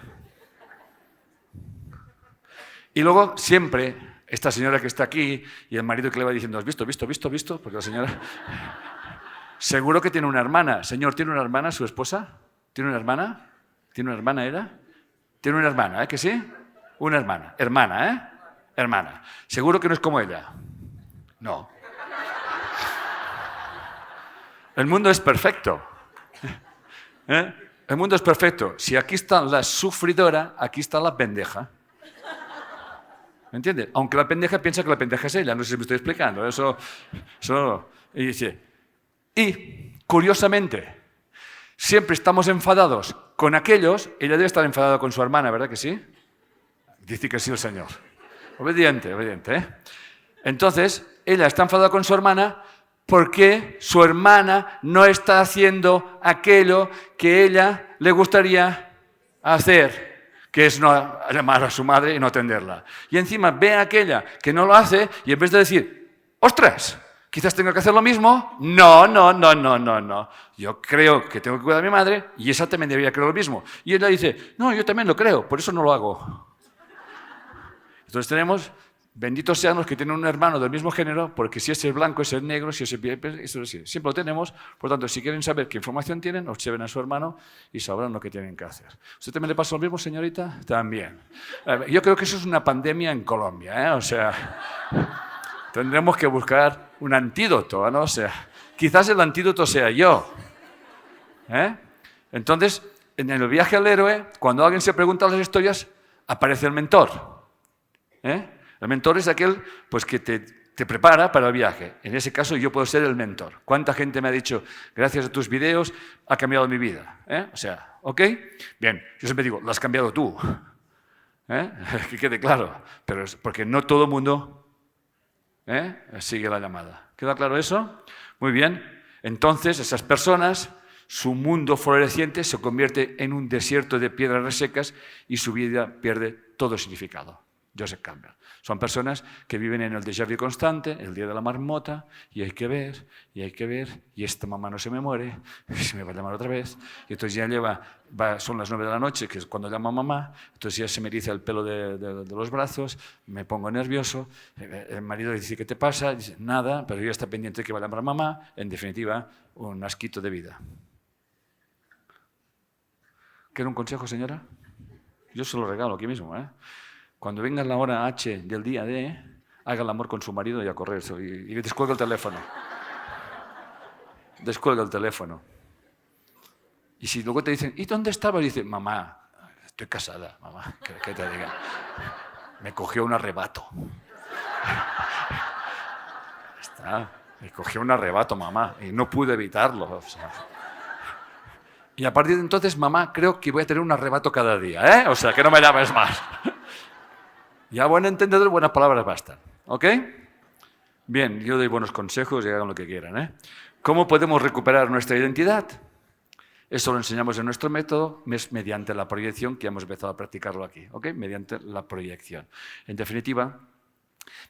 Y luego siempre esta señora que está aquí y el marido que le va diciendo, ¿has visto? Porque la señora seguro que tiene una hermana. Señor, ¿tiene una hermana su esposa? ¿Tiene una hermana? ¿Tiene una hermana ella? Tiene una hermana, ¿Que sí? Una hermana. Hermana. Seguro que no es como ella. No. El mundo es perfecto. El mundo es perfecto. Si aquí está la sufridora, aquí está la pendeja. ¿Me entiendes? Aunque la pendeja piensa que la pendeja es ella. No sé si me estoy explicando. Y dice, y curiosamente, siempre estamos enfadados con aquellos. Ella debe estar enfadada con su hermana, ¿verdad que sí? Dice que sí el Señor. Obediente. Entonces, ella está enfadada con su hermana porque su hermana no está haciendo aquello que ella le gustaría hacer, que es no llamar a su madre y no atenderla. Y encima ve a aquella que no lo hace y en vez de decir, ¡ostras! Quizás tenga que hacer lo mismo. No. Yo creo que tengo que cuidar a mi madre y esa también debería creer lo mismo. Y ella dice, no, yo también lo creo, por eso no lo hago. Entonces tenemos Benditos sean los que tienen un hermano del mismo género, porque si ese es blanco, ese es negro, si ese eso sí, siempre lo tenemos. Por tanto, si quieren saber qué información tienen, observen a su hermano y sabrán lo que tienen que hacer. ¿Usted también le pasa lo mismo, señorita? También. Yo creo que eso es una pandemia en Colombia, ¿eh? O sea, tendremos que buscar un antídoto, ¿no? O sea, quizás el antídoto sea yo. ¿Eh? Entonces, en el viaje al héroe, cuando alguien se pregunta las historias, aparece el mentor. ¿Eh? El mentor es aquel pues, que te prepara para el viaje. En ese caso yo puedo ser el mentor. ¿Cuánta gente me ha dicho, gracias a tus videos, ha cambiado mi vida? ¿Eh? O sea, ¿ok? Bien, yo siempre digo, lo has cambiado tú. ¿Eh? Que quede claro. Pero es porque no todo el mundo sigue la llamada. ¿Queda claro eso? Muy bien. Entonces, esas personas, su mundo floreciente se convierte en un desierto de piedras resecas y su vida pierde todo significado. Joseph Campbell. Son personas que viven en el déjà vu constante, el día de la marmota, y hay que ver, y esta mamá no se me muere, y se me va a llamar otra vez, y entonces ya son las 9 de la noche, que es cuando llama mamá, entonces ya se me eriza el pelo de los brazos, me pongo nervioso, el marido dice, ¿qué te pasa? Dice, nada, pero ya está pendiente que va a llamar mamá, en definitiva, un asquito de vida. ¿Quiere un consejo, señora? Yo se lo regalo aquí mismo, ¿eh? Cuando venga la hora H del día D, haga el amor con su marido y a correr. Y descuelga el teléfono. Descuelga el teléfono. Y si luego te dicen, ¿y dónde estabas? Dice, mamá, estoy casada, mamá, ¿qué te diga? Me cogió un arrebato. Está, me cogió un arrebato, mamá, y no pude evitarlo. O sea. Y a partir de entonces, mamá, creo que voy a tener un arrebato cada día, ¿eh? O sea, que no me llames más. Ya buen entendedor, buenas palabras bastan. ¿Ok? Bien, yo doy buenos consejos y hagan lo que quieran. ¿Eh? ¿Cómo podemos recuperar nuestra identidad? Eso lo enseñamos en nuestro método, es mediante la proyección, que hemos empezado a practicarlo aquí. ¿Ok? Mediante la proyección. En definitiva,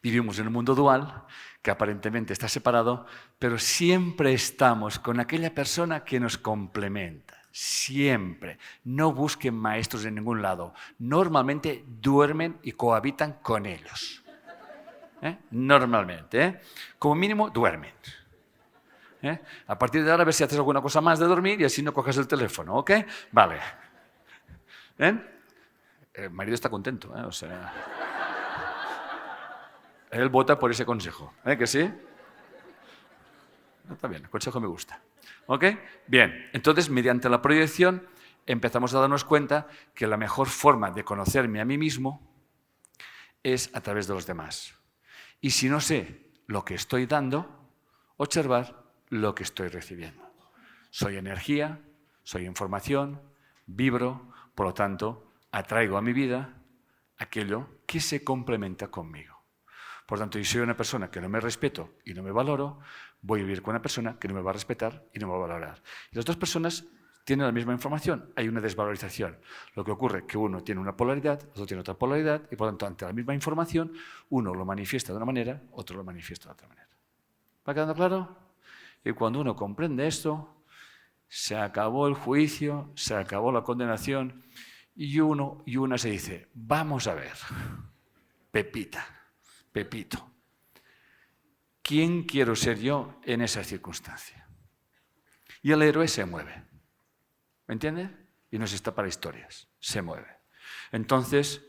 vivimos en un mundo dual, que aparentemente está separado, pero siempre estamos con aquella persona que nos complementa. Siempre. No busquen maestros en ningún lado. Normalmente duermen y cohabitan con ellos. Normalmente. Como mínimo, duermen. A partir de ahora, a ver si haces alguna cosa más de dormir y así no coges el teléfono. ¿Ok? Vale. El marido está contento. O sea, él vota por ese consejo. ¿Que sí? Está bien, el consejo me gusta. ¿Ok? Bien, entonces mediante la proyección empezamos a darnos cuenta que la mejor forma de conocerme a mí mismo es a través de los demás. Y si no sé lo que estoy dando, observar lo que estoy recibiendo. Soy energía, soy información, vibro, por lo tanto, atraigo a mi vida aquello que se complementa conmigo. Por tanto, si soy una persona que no me respeto y no me valoro, voy a vivir con una persona que no me va a respetar y no me va a valorar. Y las dos personas tienen la misma información, hay una desvalorización. Lo que ocurre es que uno tiene una polaridad, otro tiene otra polaridad, y por lo tanto, ante la misma información, uno lo manifiesta de una manera, otro lo manifiesta de otra manera. ¿Va quedando claro? Y cuando uno comprende esto, se acabó el juicio, se acabó la condenación, y uno y una se dice, vamos a ver, Pepito, ¿quién quiero ser yo en esa circunstancia? Y el héroe se mueve. ¿Me entiende? Y no está para historias. Se mueve. Entonces,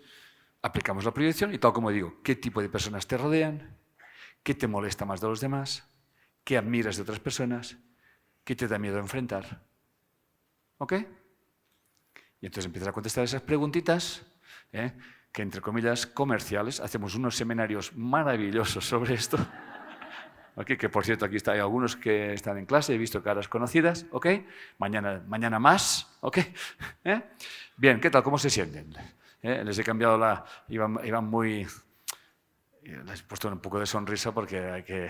aplicamos la proyección y tal como digo, ¿qué tipo de personas te rodean? ¿Qué te molesta más de los demás? ¿Qué admiras de otras personas? ¿Qué te da miedo enfrentar? ¿Ok? Y entonces empiezas a contestar esas preguntitas, que entre comillas comerciales, hacemos unos seminarios maravillosos sobre esto. Okay, que por cierto, aquí hay algunos que están en clase, he visto caras conocidas, ¿ok? Mañana más, ¿ok? Bien, ¿qué tal? ¿Cómo se sienten? Les he cambiado iban muy... Les he puesto un poco de sonrisa porque hay que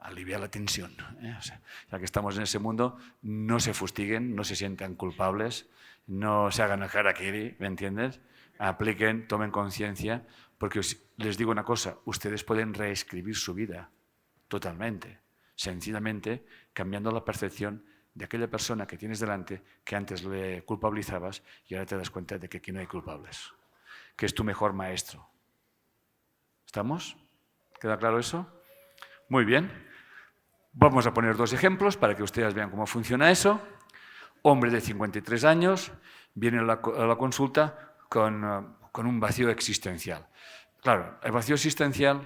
aliviar la tensión. O sea, ya que estamos en ese mundo, no se fustiguen, no se sientan culpables, no se hagan el harakiri, ¿me entiendes? Apliquen, tomen conciencia, porque les digo una cosa, ustedes pueden reescribir su vida. Totalmente, sencillamente cambiando la percepción de aquella persona que tienes delante que antes le culpabilizabas y ahora te das cuenta de que aquí no hay culpables, que es tu mejor maestro. ¿Estamos? ¿Queda claro eso? Muy bien. Vamos a poner 2 ejemplos para que ustedes vean cómo funciona eso. Hombre de 53 años viene a la consulta con un vacío existencial. Claro, el vacío existencial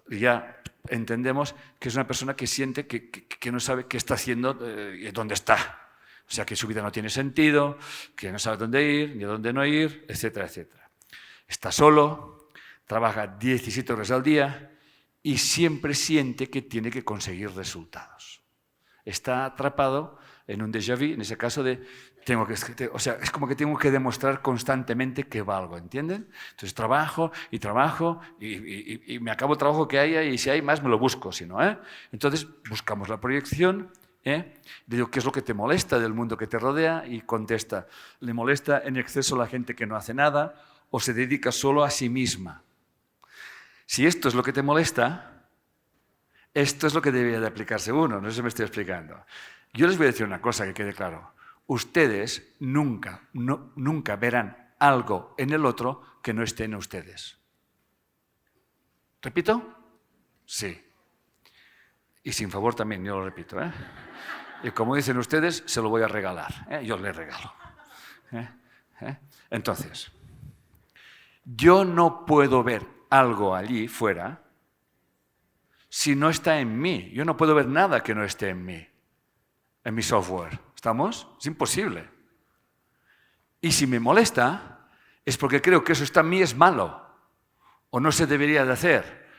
ya entendemos que es una persona que siente que no sabe qué está haciendo y dónde está. O sea, que su vida no tiene sentido, que no sabe dónde ir, ni a dónde no ir, etcétera, etcétera. Está solo, trabaja 17 horas al día y siempre siente que tiene que conseguir resultados. Está atrapado en un déjà vu, en ese caso de o sea, es como que tengo que demostrar constantemente que valgo, ¿entienden? Entonces trabajo y me acabo el trabajo que haya y si hay más me lo busco, si no, ¿eh? Entonces buscamos la proyección, digo, ¿qué es lo que te molesta del mundo que te rodea? Y contesta, le molesta en exceso la gente que no hace nada o se dedica solo a sí misma. Si esto es lo que te molesta, esto es lo que debería de aplicarse uno, no sé si me estoy explicando. Yo les voy a decir una cosa que quede claro. Ustedes nunca verán algo en el otro que no esté en ustedes. ¿Repito? Sí. Y sin favor también, yo lo repito. Y como dicen ustedes, se lo voy a regalar. Yo le regalo. Entonces, yo no puedo ver algo allí fuera si no está en mí. Yo no puedo ver nada que no esté en mí, en mi software. ¿Estamos? Es imposible. Y si me molesta, es porque creo que eso está en mí es malo o no se debería de hacer.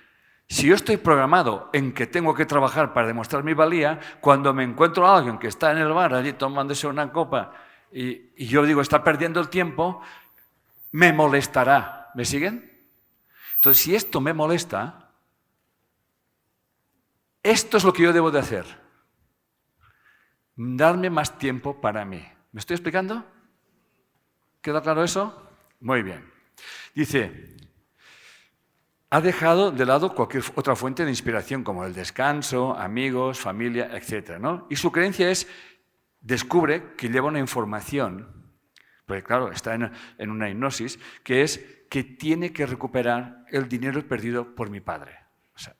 Si yo estoy programado en que tengo que trabajar para demostrar mi valía, cuando me encuentro a alguien que está en el bar allí tomándose una copa y yo digo, está perdiendo el tiempo, me molestará. ¿Me siguen? Entonces, si esto me molesta, esto es lo que yo debo de hacer. Darme más tiempo para mí. ¿Me estoy explicando? ¿Queda claro eso? Muy bien. Dice, ha dejado de lado cualquier otra fuente de inspiración como el descanso, amigos, familia, etc., ¿no? Y su creencia es, descubre que lleva una información, porque claro, está en una hipnosis, que es que tiene que recuperar el dinero perdido por mi padre. O sea,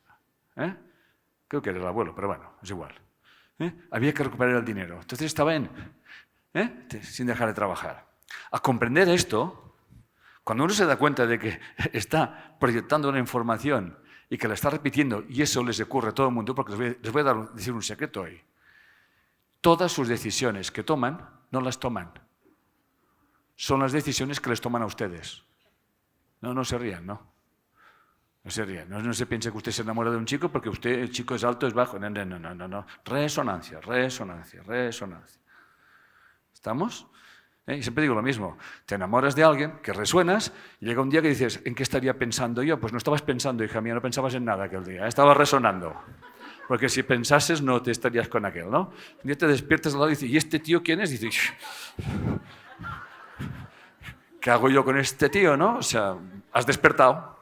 creo que era el abuelo, pero bueno, es igual. Había que recuperar el dinero. Entonces estaba sin dejar de trabajar. A comprender esto, cuando uno se da cuenta de que está proyectando una información y que la está repitiendo, y eso les ocurre a todo el mundo, porque les voy a decir un secreto hoy. Todas sus decisiones que toman, no las toman. Son las decisiones que les toman a ustedes. No se rían, ¿no? No se rían. No se piense que usted se enamora de un chico porque el chico es alto, es bajo. No. Resonancia. ¿Estamos? Y siempre digo lo mismo. Te enamoras de alguien que resuenas y llega un día que dices, ¿en qué estaría pensando yo? Pues no estabas pensando, hija mía, no pensabas en nada aquel día. Estabas resonando. Porque si pensases no te estarías con aquel, ¿no? Un día te despiertas al lado y dices, ¿y este tío quién es? Y dices, ¿qué hago yo con este tío, no? O sea, has despertado.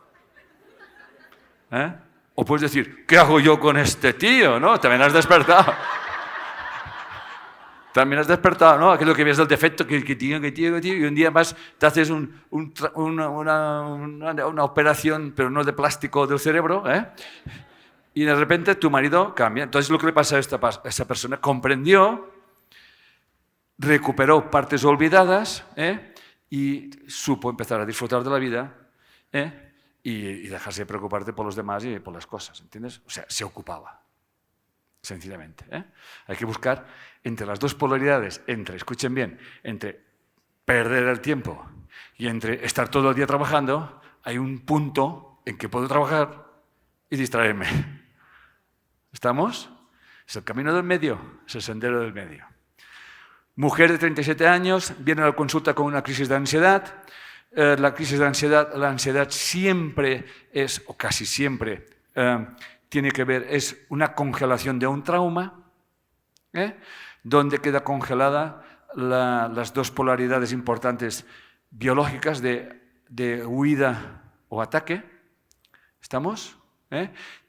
O puedes decir, ¿qué hago yo con este tío? ¿No? También has despertado. También has despertado, ¿no? Aquello que ves del defecto, que tío, y un día más te haces una operación, pero no de plástico del cerebro, y de repente tu marido cambia. Entonces lo que le pasa a esta persona, comprendió, recuperó partes olvidadas, y supo empezar a disfrutar de la vida, y dejarse de preocuparte por los demás y por las cosas, ¿entiendes? O sea, se ocupaba, sencillamente. Hay que buscar entre las dos polaridades, escuchen bien, entre perder el tiempo y entre estar todo el día trabajando, hay un punto en que puedo trabajar y distraerme. ¿Estamos? Es el camino del medio, es el sendero del medio. Mujer de 37 años, viene a la consulta con una crisis de ansiedad. La crisis de ansiedad, la ansiedad siempre es, o casi siempre, tiene que ver, es una congelación de un trauma, donde queda congelada las dos polaridades importantes biológicas de huida o ataque. ¿Estamos?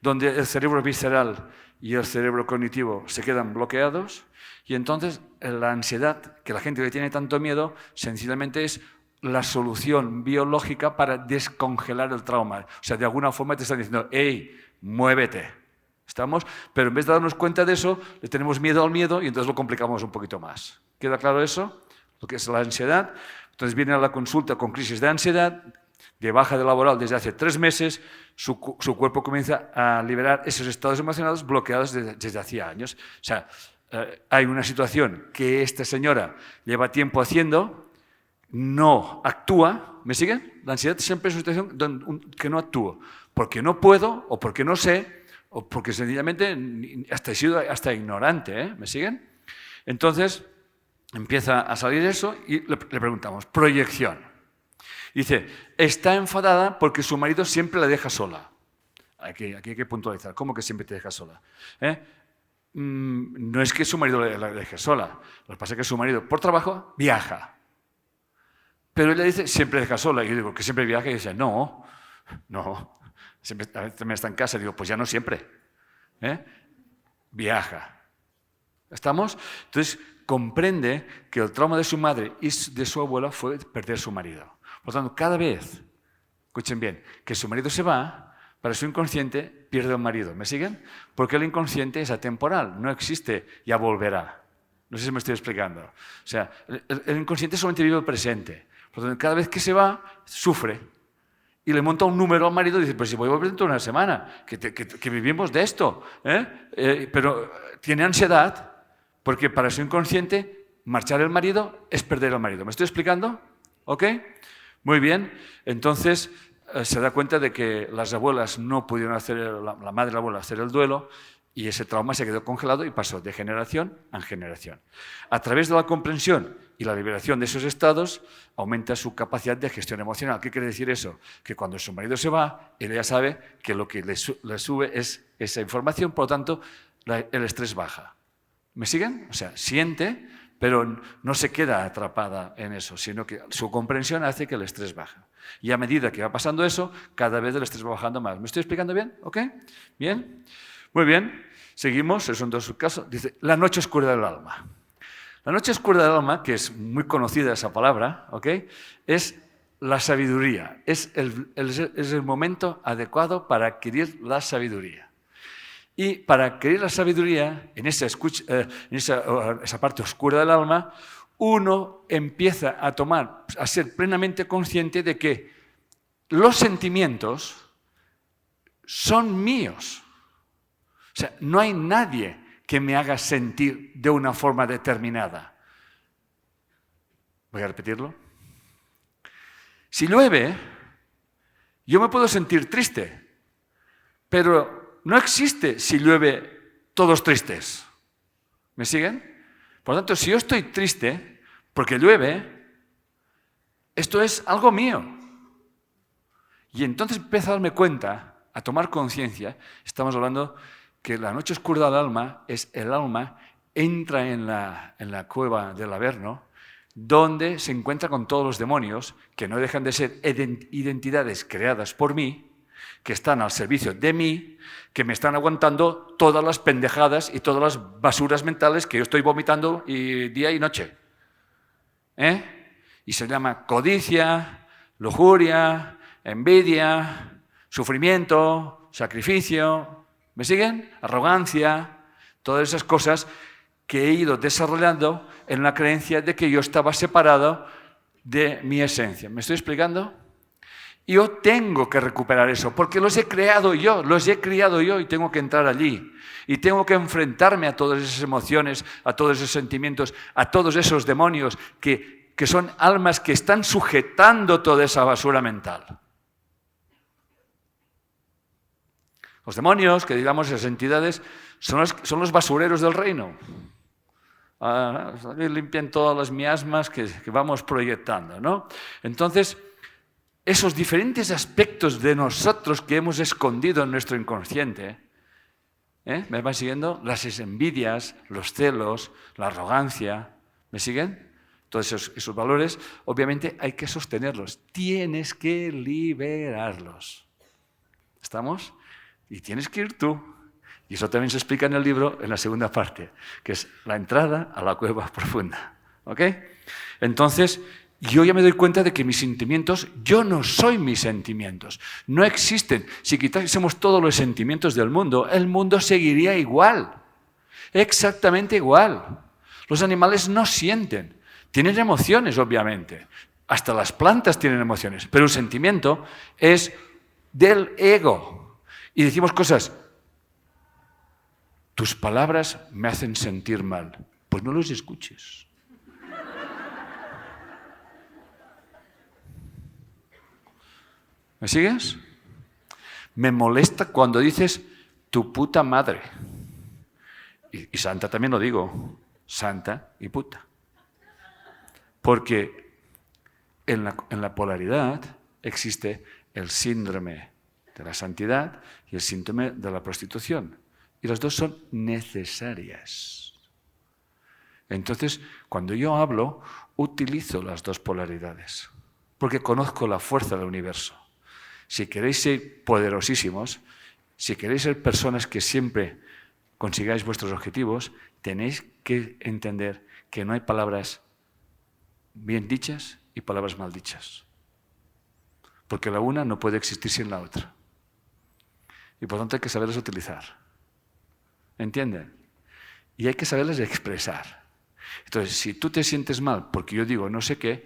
Donde el cerebro visceral y el cerebro cognitivo se quedan bloqueados y entonces la ansiedad, que la gente le tiene tanto miedo, sencillamente es la solución biológica para descongelar el trauma. O sea, de alguna forma te están diciendo, hey, muévete. ¿Estamos? Pero en vez de darnos cuenta de eso, le tenemos miedo al miedo y entonces lo complicamos un poquito más. ¿Queda claro eso? Lo que es la ansiedad. Entonces viene a la consulta con crisis de ansiedad, de baja de laboral desde hace 3 meses, su cuerpo comienza a liberar esos estados emocionales bloqueados desde hacía años. O sea, hay una situación que esta señora lleva tiempo haciendo, no actúa, ¿me siguen? La ansiedad siempre es una situación que no actúo, porque no puedo, o porque no sé, o porque sencillamente he sido hasta ignorante, ¿eh? ¿Me siguen? Entonces empieza a salir eso y le preguntamos, proyección. Dice, está enfadada porque su marido siempre la deja sola. Aquí hay que puntualizar, ¿cómo que siempre te deja sola? No es que su marido la deje sola, lo que pasa es que su marido por trabajo viaja. Pero ella dice, siempre deja sola. Y yo digo, ¿que siempre viaja? Y dice, no, siempre, a veces también está en casa. Y digo, pues ya no siempre. Viaja. ¿Estamos? Entonces, comprende que el trauma de su madre y de su abuela fue perder su marido. Por lo tanto, cada vez, escuchen bien, que su marido se va, para su inconsciente pierde el marido. ¿Me siguen? Porque el inconsciente es atemporal, no existe, ya volverá. No sé si me estoy explicando. O sea, el inconsciente solamente vive el presente. Por lo tanto, cada vez que se va, sufre. Y le monta un número al marido y dice, pues si voy a volver dentro de una semana, que vivimos de esto. Pero tiene ansiedad porque para su inconsciente marchar el marido es perder al marido. ¿Me estoy explicando? ¿Ok? Muy bien. Entonces se da cuenta de que las abuelas no pudieron hacer, la madre y la abuela hacer el duelo y ese trauma se quedó congelado y pasó de generación en generación. A través de la comprensión y la liberación de esos estados, aumenta su capacidad de gestión emocional. ¿Qué quiere decir eso? Que cuando su marido se va, ella ya sabe que lo que le sube es esa información, por lo tanto, el estrés baja. ¿Me siguen? O sea, siente, pero no se queda atrapada en eso, sino que su comprensión hace que el estrés baje. Y a medida que va pasando eso, cada vez el estrés va bajando más. ¿Me estoy explicando bien? ¿Ok? ¿Bien? Muy bien. Seguimos, esos son 2 casos. Dice, la noche oscura del alma. La noche oscura del alma, que es muy conocida esa palabra, ¿ok? Es la sabiduría. Es el momento adecuado para adquirir la sabiduría. Y para adquirir la sabiduría, en esa parte oscura del alma, uno empieza a ser plenamente consciente de que los sentimientos son míos. O sea, no hay nadie que me haga sentir de una forma determinada. Voy a repetirlo. Si llueve, yo me puedo sentir triste, pero no existe si llueve todos tristes. ¿Me siguen? Por lo tanto, si yo estoy triste porque llueve, esto es algo mío. Y entonces empiezo a darme cuenta, a tomar conciencia, estamos hablando que la noche oscura del alma es el alma entra en la cueva del Averno, donde se encuentra con todos los demonios, que no dejan de ser identidades creadas por mí, que están al servicio de mí, que me están aguantando todas las pendejadas y todas las basuras mentales que yo estoy vomitando día y noche. Y se llama codicia, lujuria, envidia, sufrimiento, sacrificio. ¿Me siguen? Arrogancia, todas esas cosas que he ido desarrollando en la creencia de que yo estaba separado de mi esencia. ¿Me estoy explicando? Yo tengo que recuperar eso, porque los he creado yo, los he criado yo y tengo que entrar allí. Y tengo que enfrentarme a todas esas emociones, a todos esos sentimientos, a todos esos demonios que son almas que están sujetando toda esa basura mental. Los demonios, que digamos esas entidades, son los basureros del reino. Limpian todas las miasmas que vamos proyectando, ¿no? Entonces, esos diferentes aspectos de nosotros que hemos escondido en nuestro inconsciente, ¿me van siguiendo? Las envidias, los celos, la arrogancia, ¿me siguen? Todos esos valores, obviamente hay que sostenerlos. Tienes que liberarlos. ¿Estamos? Y tienes que ir tú. Y eso también se explica en el libro, en la segunda parte, que es la entrada a la cueva profunda. ¿Ok? Entonces, yo ya me doy cuenta de que mis sentimientos, yo no soy mis sentimientos. No existen. Si quitásemos todos los sentimientos del mundo, el mundo seguiría igual. Exactamente igual. Los animales no sienten. Tienen emociones, obviamente. Hasta las plantas tienen emociones. Pero el sentimiento es del ego. Y decimos cosas. Tus palabras me hacen sentir mal. Pues no los escuches. ¿Me sigues? Me molesta cuando dices tu puta madre. Y santa también lo digo. Santa y puta. Porque en la polaridad existe el síndrome de la santidad y el síndrome de la prostitución. Y las dos son necesarias. Entonces, cuando yo hablo, utilizo las dos polaridades. Porque conozco la fuerza del universo. Si queréis ser poderosísimos, si queréis ser personas que siempre consigáis vuestros objetivos, tenéis que entender que no hay palabras bien dichas y palabras mal dichas. Porque la una no puede existir sin la otra. Y por lo tanto hay que saberlas utilizar. ¿Entienden? Y hay que saberlas expresar. Entonces, si tú te sientes mal porque yo digo no sé qué,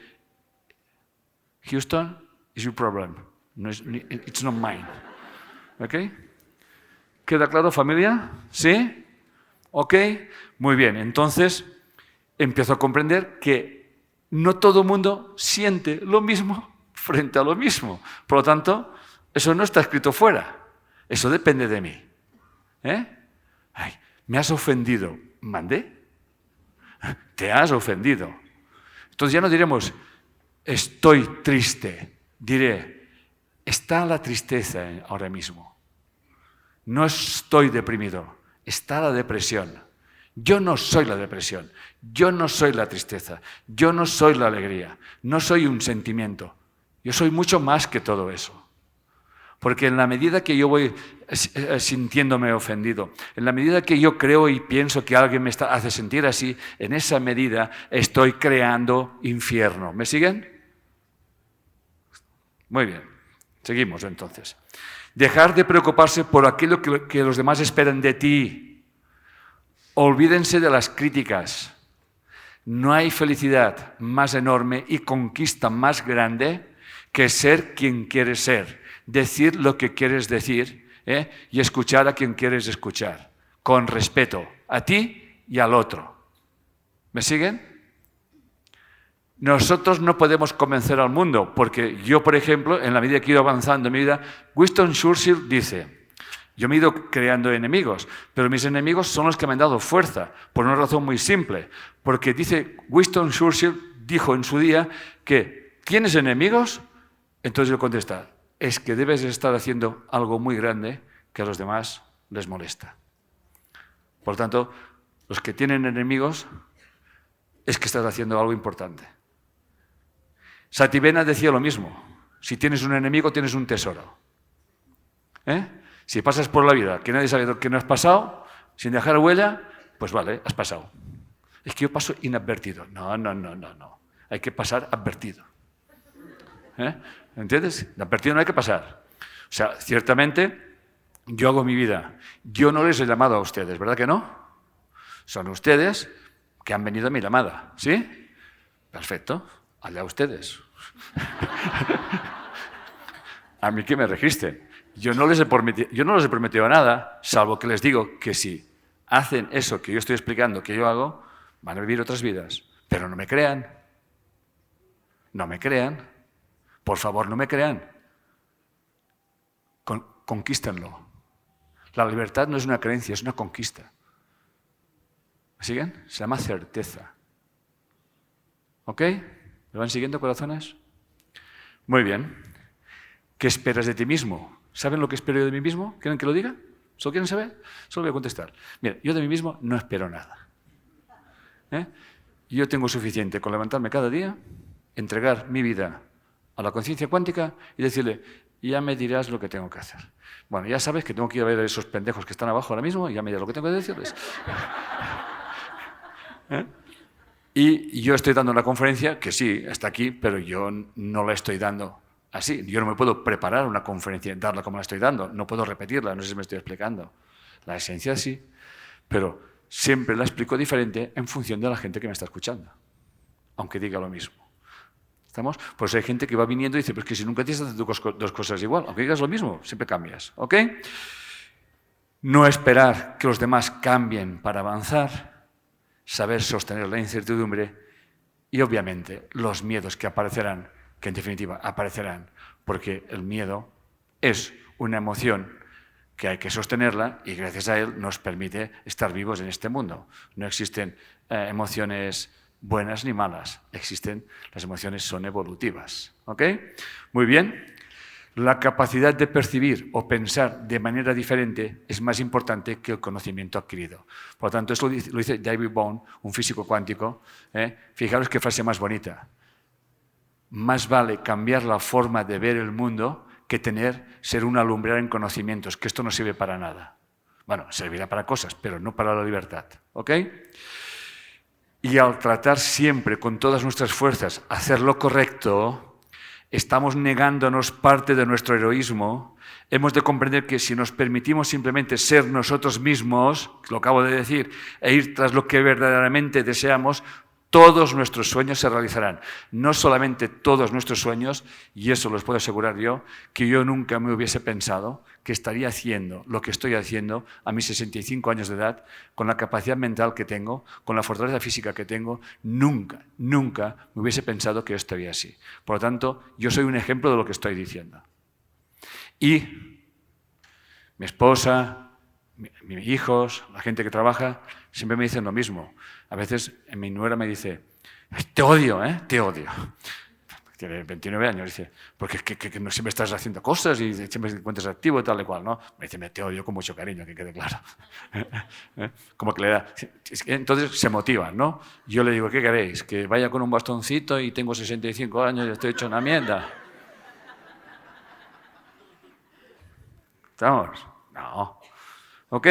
Houston, is your problem. No es, it's not mine. ¿Ok? ¿Queda claro, familia? ¿Sí? ¿Ok? Muy bien. Entonces, empiezo a comprender que no todo el mundo siente lo mismo frente a lo mismo. Por lo tanto, eso no está escrito fuera. Eso depende de mí. Ay, me has ofendido. ¿Mandé? Te has ofendido. Entonces ya no diremos, estoy triste. Diré, está la tristeza ahora mismo. No estoy deprimido. Está la depresión. Yo no soy la depresión. Yo no soy la tristeza. Yo no soy la alegría. No soy un sentimiento. Yo soy mucho más que todo eso. Porque en la medida que yo voy sintiéndome ofendido, en la medida que yo creo y pienso que alguien me hace sentir así, en esa medida estoy creando infierno. ¿Me siguen? Muy bien. Seguimos entonces. Dejar de preocuparse por aquello que los demás esperan de ti. Olvídense de las críticas. No hay felicidad más enorme y conquista más grande que ser quien quieres ser. Decir lo que quieres decir y escuchar a quien quieres escuchar. Con respeto a ti y al otro. ¿Me siguen? Nosotros no podemos convencer al mundo, porque yo, por ejemplo, en la medida que he ido avanzando en mi vida, Winston Churchill dice, yo me he ido creando enemigos, pero mis enemigos son los que me han dado fuerza, por una razón muy simple, porque dice Winston Churchill, dijo en su día que ¿tienes enemigos? Entonces yo contesta, es que debes estar haciendo algo muy grande que a los demás les molesta. Por tanto, los que tienen enemigos es que estás haciendo algo importante. Sativena decía lo mismo. Si tienes un enemigo, tienes un tesoro. Si pasas por la vida que nadie sabe lo que no has pasado, sin dejar huella, pues vale, has pasado. Es que yo paso inadvertido. No. Hay que pasar advertido. ¿Entiendes? Advertido no hay que pasar. O sea, ciertamente, yo hago mi vida. Yo no les he llamado a ustedes, ¿verdad que no? Son ustedes que han venido a mi llamada. ¿Sí? Perfecto. Allá ustedes. A mí que me registren. Yo no les he prometido nada, salvo que les digo que si hacen eso que yo estoy explicando, que yo hago, van a vivir otras vidas. Pero no me crean. No me crean. Por favor, no me crean. Conquístenlo. La libertad no es una creencia, es una conquista. ¿Me siguen? Se llama certeza. ¿Ok? ¿Me van siguiendo, corazones? Muy bien. ¿Qué esperas de ti mismo? ¿Saben lo que espero yo de mí mismo? ¿Quieren que lo diga? ¿Solo quieren saber? Solo voy a contestar. Mira, yo de mí mismo no espero nada. Yo tengo suficiente con levantarme cada día, entregar mi vida a la conciencia cuántica y decirle, ya me dirás lo que tengo que hacer. Bueno, ya sabes que tengo que ir a ver a esos pendejos que están abajo ahora mismo y ya me dirás lo que tengo que decirles. Y yo estoy dando una conferencia que sí, está aquí, pero yo no la estoy dando así. Yo no me puedo preparar una conferencia y darla como la estoy dando. No puedo repetirla, no sé si me estoy explicando. La esencia sí, pero siempre la explico diferente en función de la gente que me está escuchando, aunque diga lo mismo. ¿Estamos? Pues hay gente que va viniendo y dice, pues que si nunca tienes que hacer dos cosas igual, aunque digas lo mismo, siempre cambias. ¿Ok? No esperar que los demás cambien para avanzar, saber sostener la incertidumbre y, obviamente, los miedos que aparecerán, que en definitiva aparecerán, porque el miedo es una emoción que hay que sostenerla y gracias a él nos permite estar vivos en este mundo. No existen emociones buenas ni malas, las emociones son evolutivas. ¿Ok? Muy bien. La capacidad de percibir o pensar de manera diferente es más importante que el conocimiento adquirido. Por lo tanto, eso lo dice David Bohm, un físico cuántico. Fijaros qué frase más bonita. Más vale cambiar la forma de ver el mundo que ser una lumbrera en conocimientos, que esto no sirve para nada. Bueno, servirá para cosas, pero no para la libertad. ¿Ok? Y al tratar siempre con todas nuestras fuerzas hacer lo correcto, estamos negándonos parte de nuestro heroísmo. Hemos de comprender que si nos permitimos simplemente ser nosotros mismos, lo acabo de decir, e ir tras lo que verdaderamente deseamos, todos nuestros sueños se realizarán. No solamente todos nuestros sueños, y eso los puedo asegurar yo, que yo nunca me hubiese pensado que estaría haciendo lo que estoy haciendo a mis 65 años de edad, con la capacidad mental que tengo, con la fortaleza física que tengo, nunca me hubiese pensado que yo estaría así. Por lo tanto, yo soy un ejemplo de lo que estoy diciendo. Y mi esposa, mis hijos, la gente que trabaja, siempre me dicen lo mismo. A veces mi nuera me dice, te odio, te odio. Tiene 29 años, dice, porque es que no siempre estás haciendo cosas y siempre te encuentras activo y tal y cual, ¿no? Me dice, te odio con mucho cariño, que quede claro. Como que le da... Entonces se motivan, ¿no? Yo le digo, ¿qué queréis? ¿Que vaya con un bastoncito y tengo 65 años y estoy hecho una mierda? ¿Estamos? No. ¿Ok?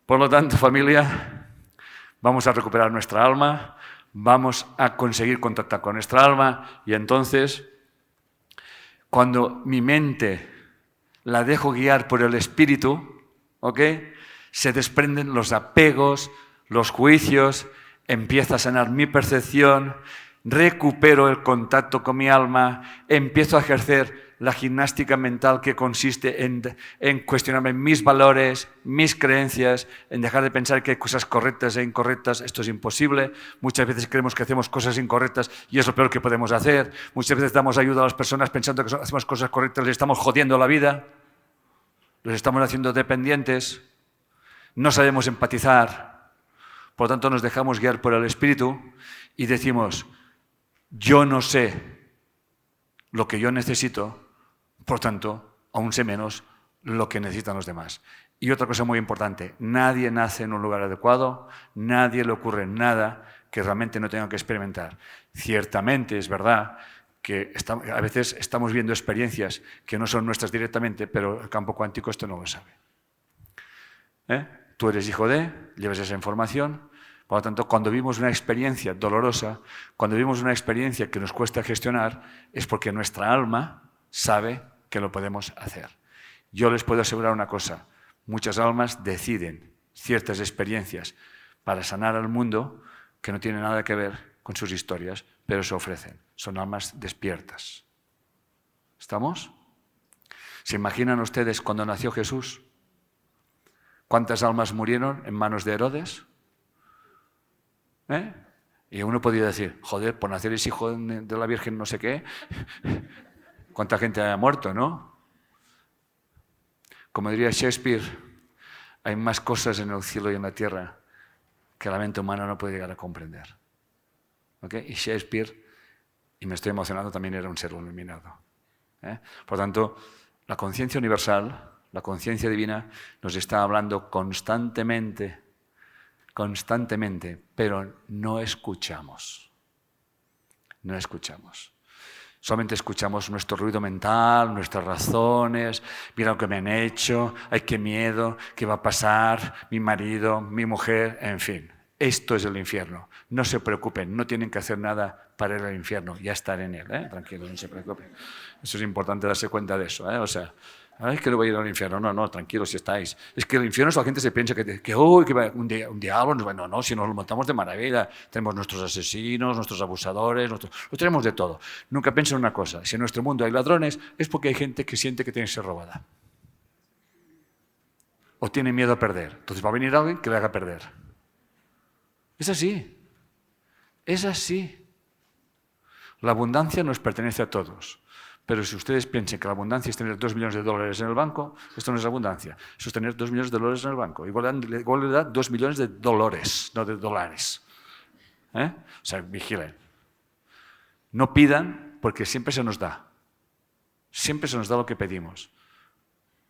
Por lo tanto, familia, vamos a recuperar nuestra alma, vamos a conseguir contactar con nuestra alma y entonces, cuando mi mente la dejo guiar por el espíritu, ¿ok?, se desprenden los apegos, los juicios, empieza a sanar mi percepción, recupero el contacto con mi alma, empiezo a ejercer la gimnástica mental que consiste en cuestionarme mis valores, mis creencias, en dejar de pensar que hay cosas correctas e incorrectas. Esto es imposible. Muchas veces creemos que hacemos cosas incorrectas y es lo peor que podemos hacer. Muchas veces damos ayuda a las personas pensando que hacemos cosas correctas, les estamos jodiendo la vida, los estamos haciendo dependientes, no sabemos empatizar. Por lo tanto, nos dejamos guiar por el espíritu y decimos, yo no sé lo que yo necesito, por tanto, aún sé menos lo que necesitan los demás. Y otra cosa muy importante, nadie nace en un lugar adecuado, nadie le ocurre nada que realmente no tenga que experimentar. Ciertamente es verdad que a veces estamos viendo experiencias que no son nuestras directamente, pero el campo cuántico esto no lo sabe. Tú eres hijo de, llevas esa información. Por lo tanto, cuando vivimos una experiencia dolorosa, cuando vivimos una experiencia que nos cuesta gestionar, es porque nuestra alma sabe que lo podemos hacer. Yo les puedo asegurar una cosa, muchas almas deciden ciertas experiencias para sanar al mundo que no tienen nada que ver con sus historias, pero se ofrecen. Son almas despiertas. ¿Estamos? ¿Se imaginan ustedes cuando nació Jesús? ¿Cuántas almas murieron en manos de Herodes? Y uno podría decir, joder, por nacer es hijo de la Virgen no sé qué, cuánta gente haya muerto, ¿no? Como diría Shakespeare, hay más cosas en el cielo y en la tierra que la mente humana no puede llegar a comprender. ¿Okay? Y Shakespeare, y me estoy emocionando, también era un ser iluminado. Por tanto, la conciencia universal, la conciencia divina, nos está hablando constantemente, pero no escuchamos. No escuchamos. Solamente escuchamos nuestro ruido mental, nuestras razones, mira lo que me han hecho, ay, qué miedo, qué va a pasar, mi marido, mi mujer, en fin. esto es el infierno. No se preocupen, no tienen que hacer nada para ir al infierno, ya estar en él. Tranquilos, no se preocupen. Eso es importante darse cuenta de eso. O sea, es que no voy a ir al infierno. No, tranquilos si estáis. Es que el infierno es la gente se piensa que va un diablo. No, si nos lo montamos de maravilla. Tenemos nuestros asesinos, nuestros abusadores, lo tenemos de todo. Nunca piensen una cosa. Si en nuestro mundo hay ladrones, es porque hay gente que siente que tiene que ser robada. O tiene miedo a perder. Entonces va a venir alguien que le haga perder. Es así. Es así. La abundancia nos pertenece a todos. Pero si ustedes piensan que la abundancia es tener 2 millones de dólares en el banco, esto no es abundancia. Eso es tener 2 millones de dólares en el banco. Igual le da 2 millones de dólares, no de dólares. O sea, vigilen. No pidan porque siempre se nos da. Siempre se nos da lo que pedimos.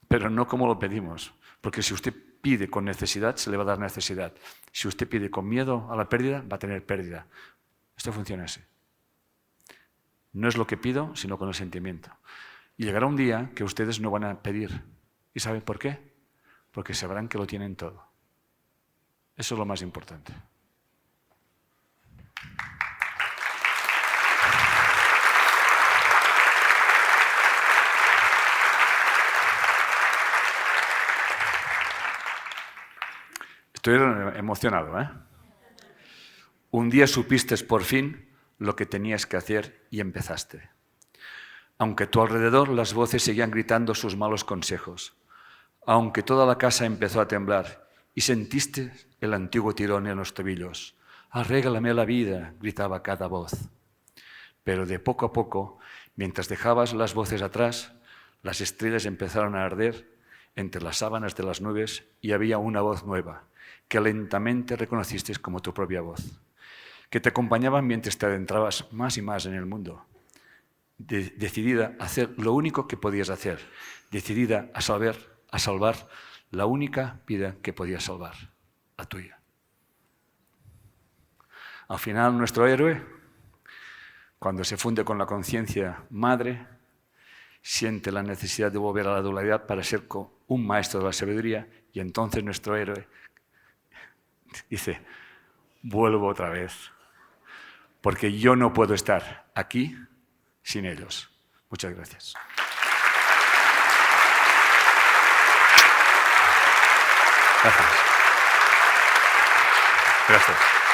Pero no como lo pedimos. Porque si usted pide con necesidad, se le va a dar necesidad. Si usted pide con miedo a la pérdida, va a tener pérdida. Esto funciona así. No es lo que pido, sino con el sentimiento. Y llegará un día que ustedes no van a pedir. ¿Y saben por qué? Porque sabrán que lo tienen todo. Eso es lo más importante. Estoy emocionado, ¿eh? Un día supiste por fin lo que tenías que hacer y empezaste. Aunque a tu alrededor las voces seguían gritando sus malos consejos, aunque toda la casa empezó a temblar y sentiste el antiguo tirón en los tobillos. «Arréglame la vida», gritaba cada voz. Pero de poco a poco, mientras dejabas las voces atrás, las estrellas empezaron a arder entre las sábanas de las nubes y había una voz nueva, que lentamente reconociste como tu propia voz, que te acompañaba mientras te adentrabas más y más en el mundo, decidida a hacer lo único que podías hacer, decidida a salvar la única vida que podías salvar, la tuya. Al final, nuestro héroe, cuando se funde con la conciencia madre, siente la necesidad de volver a la dualidad para ser un maestro de la sabiduría, y entonces nuestro héroe dice: vuelvo otra vez, porque yo no puedo estar aquí sin ellos. Muchas gracias. Gracias. Gracias.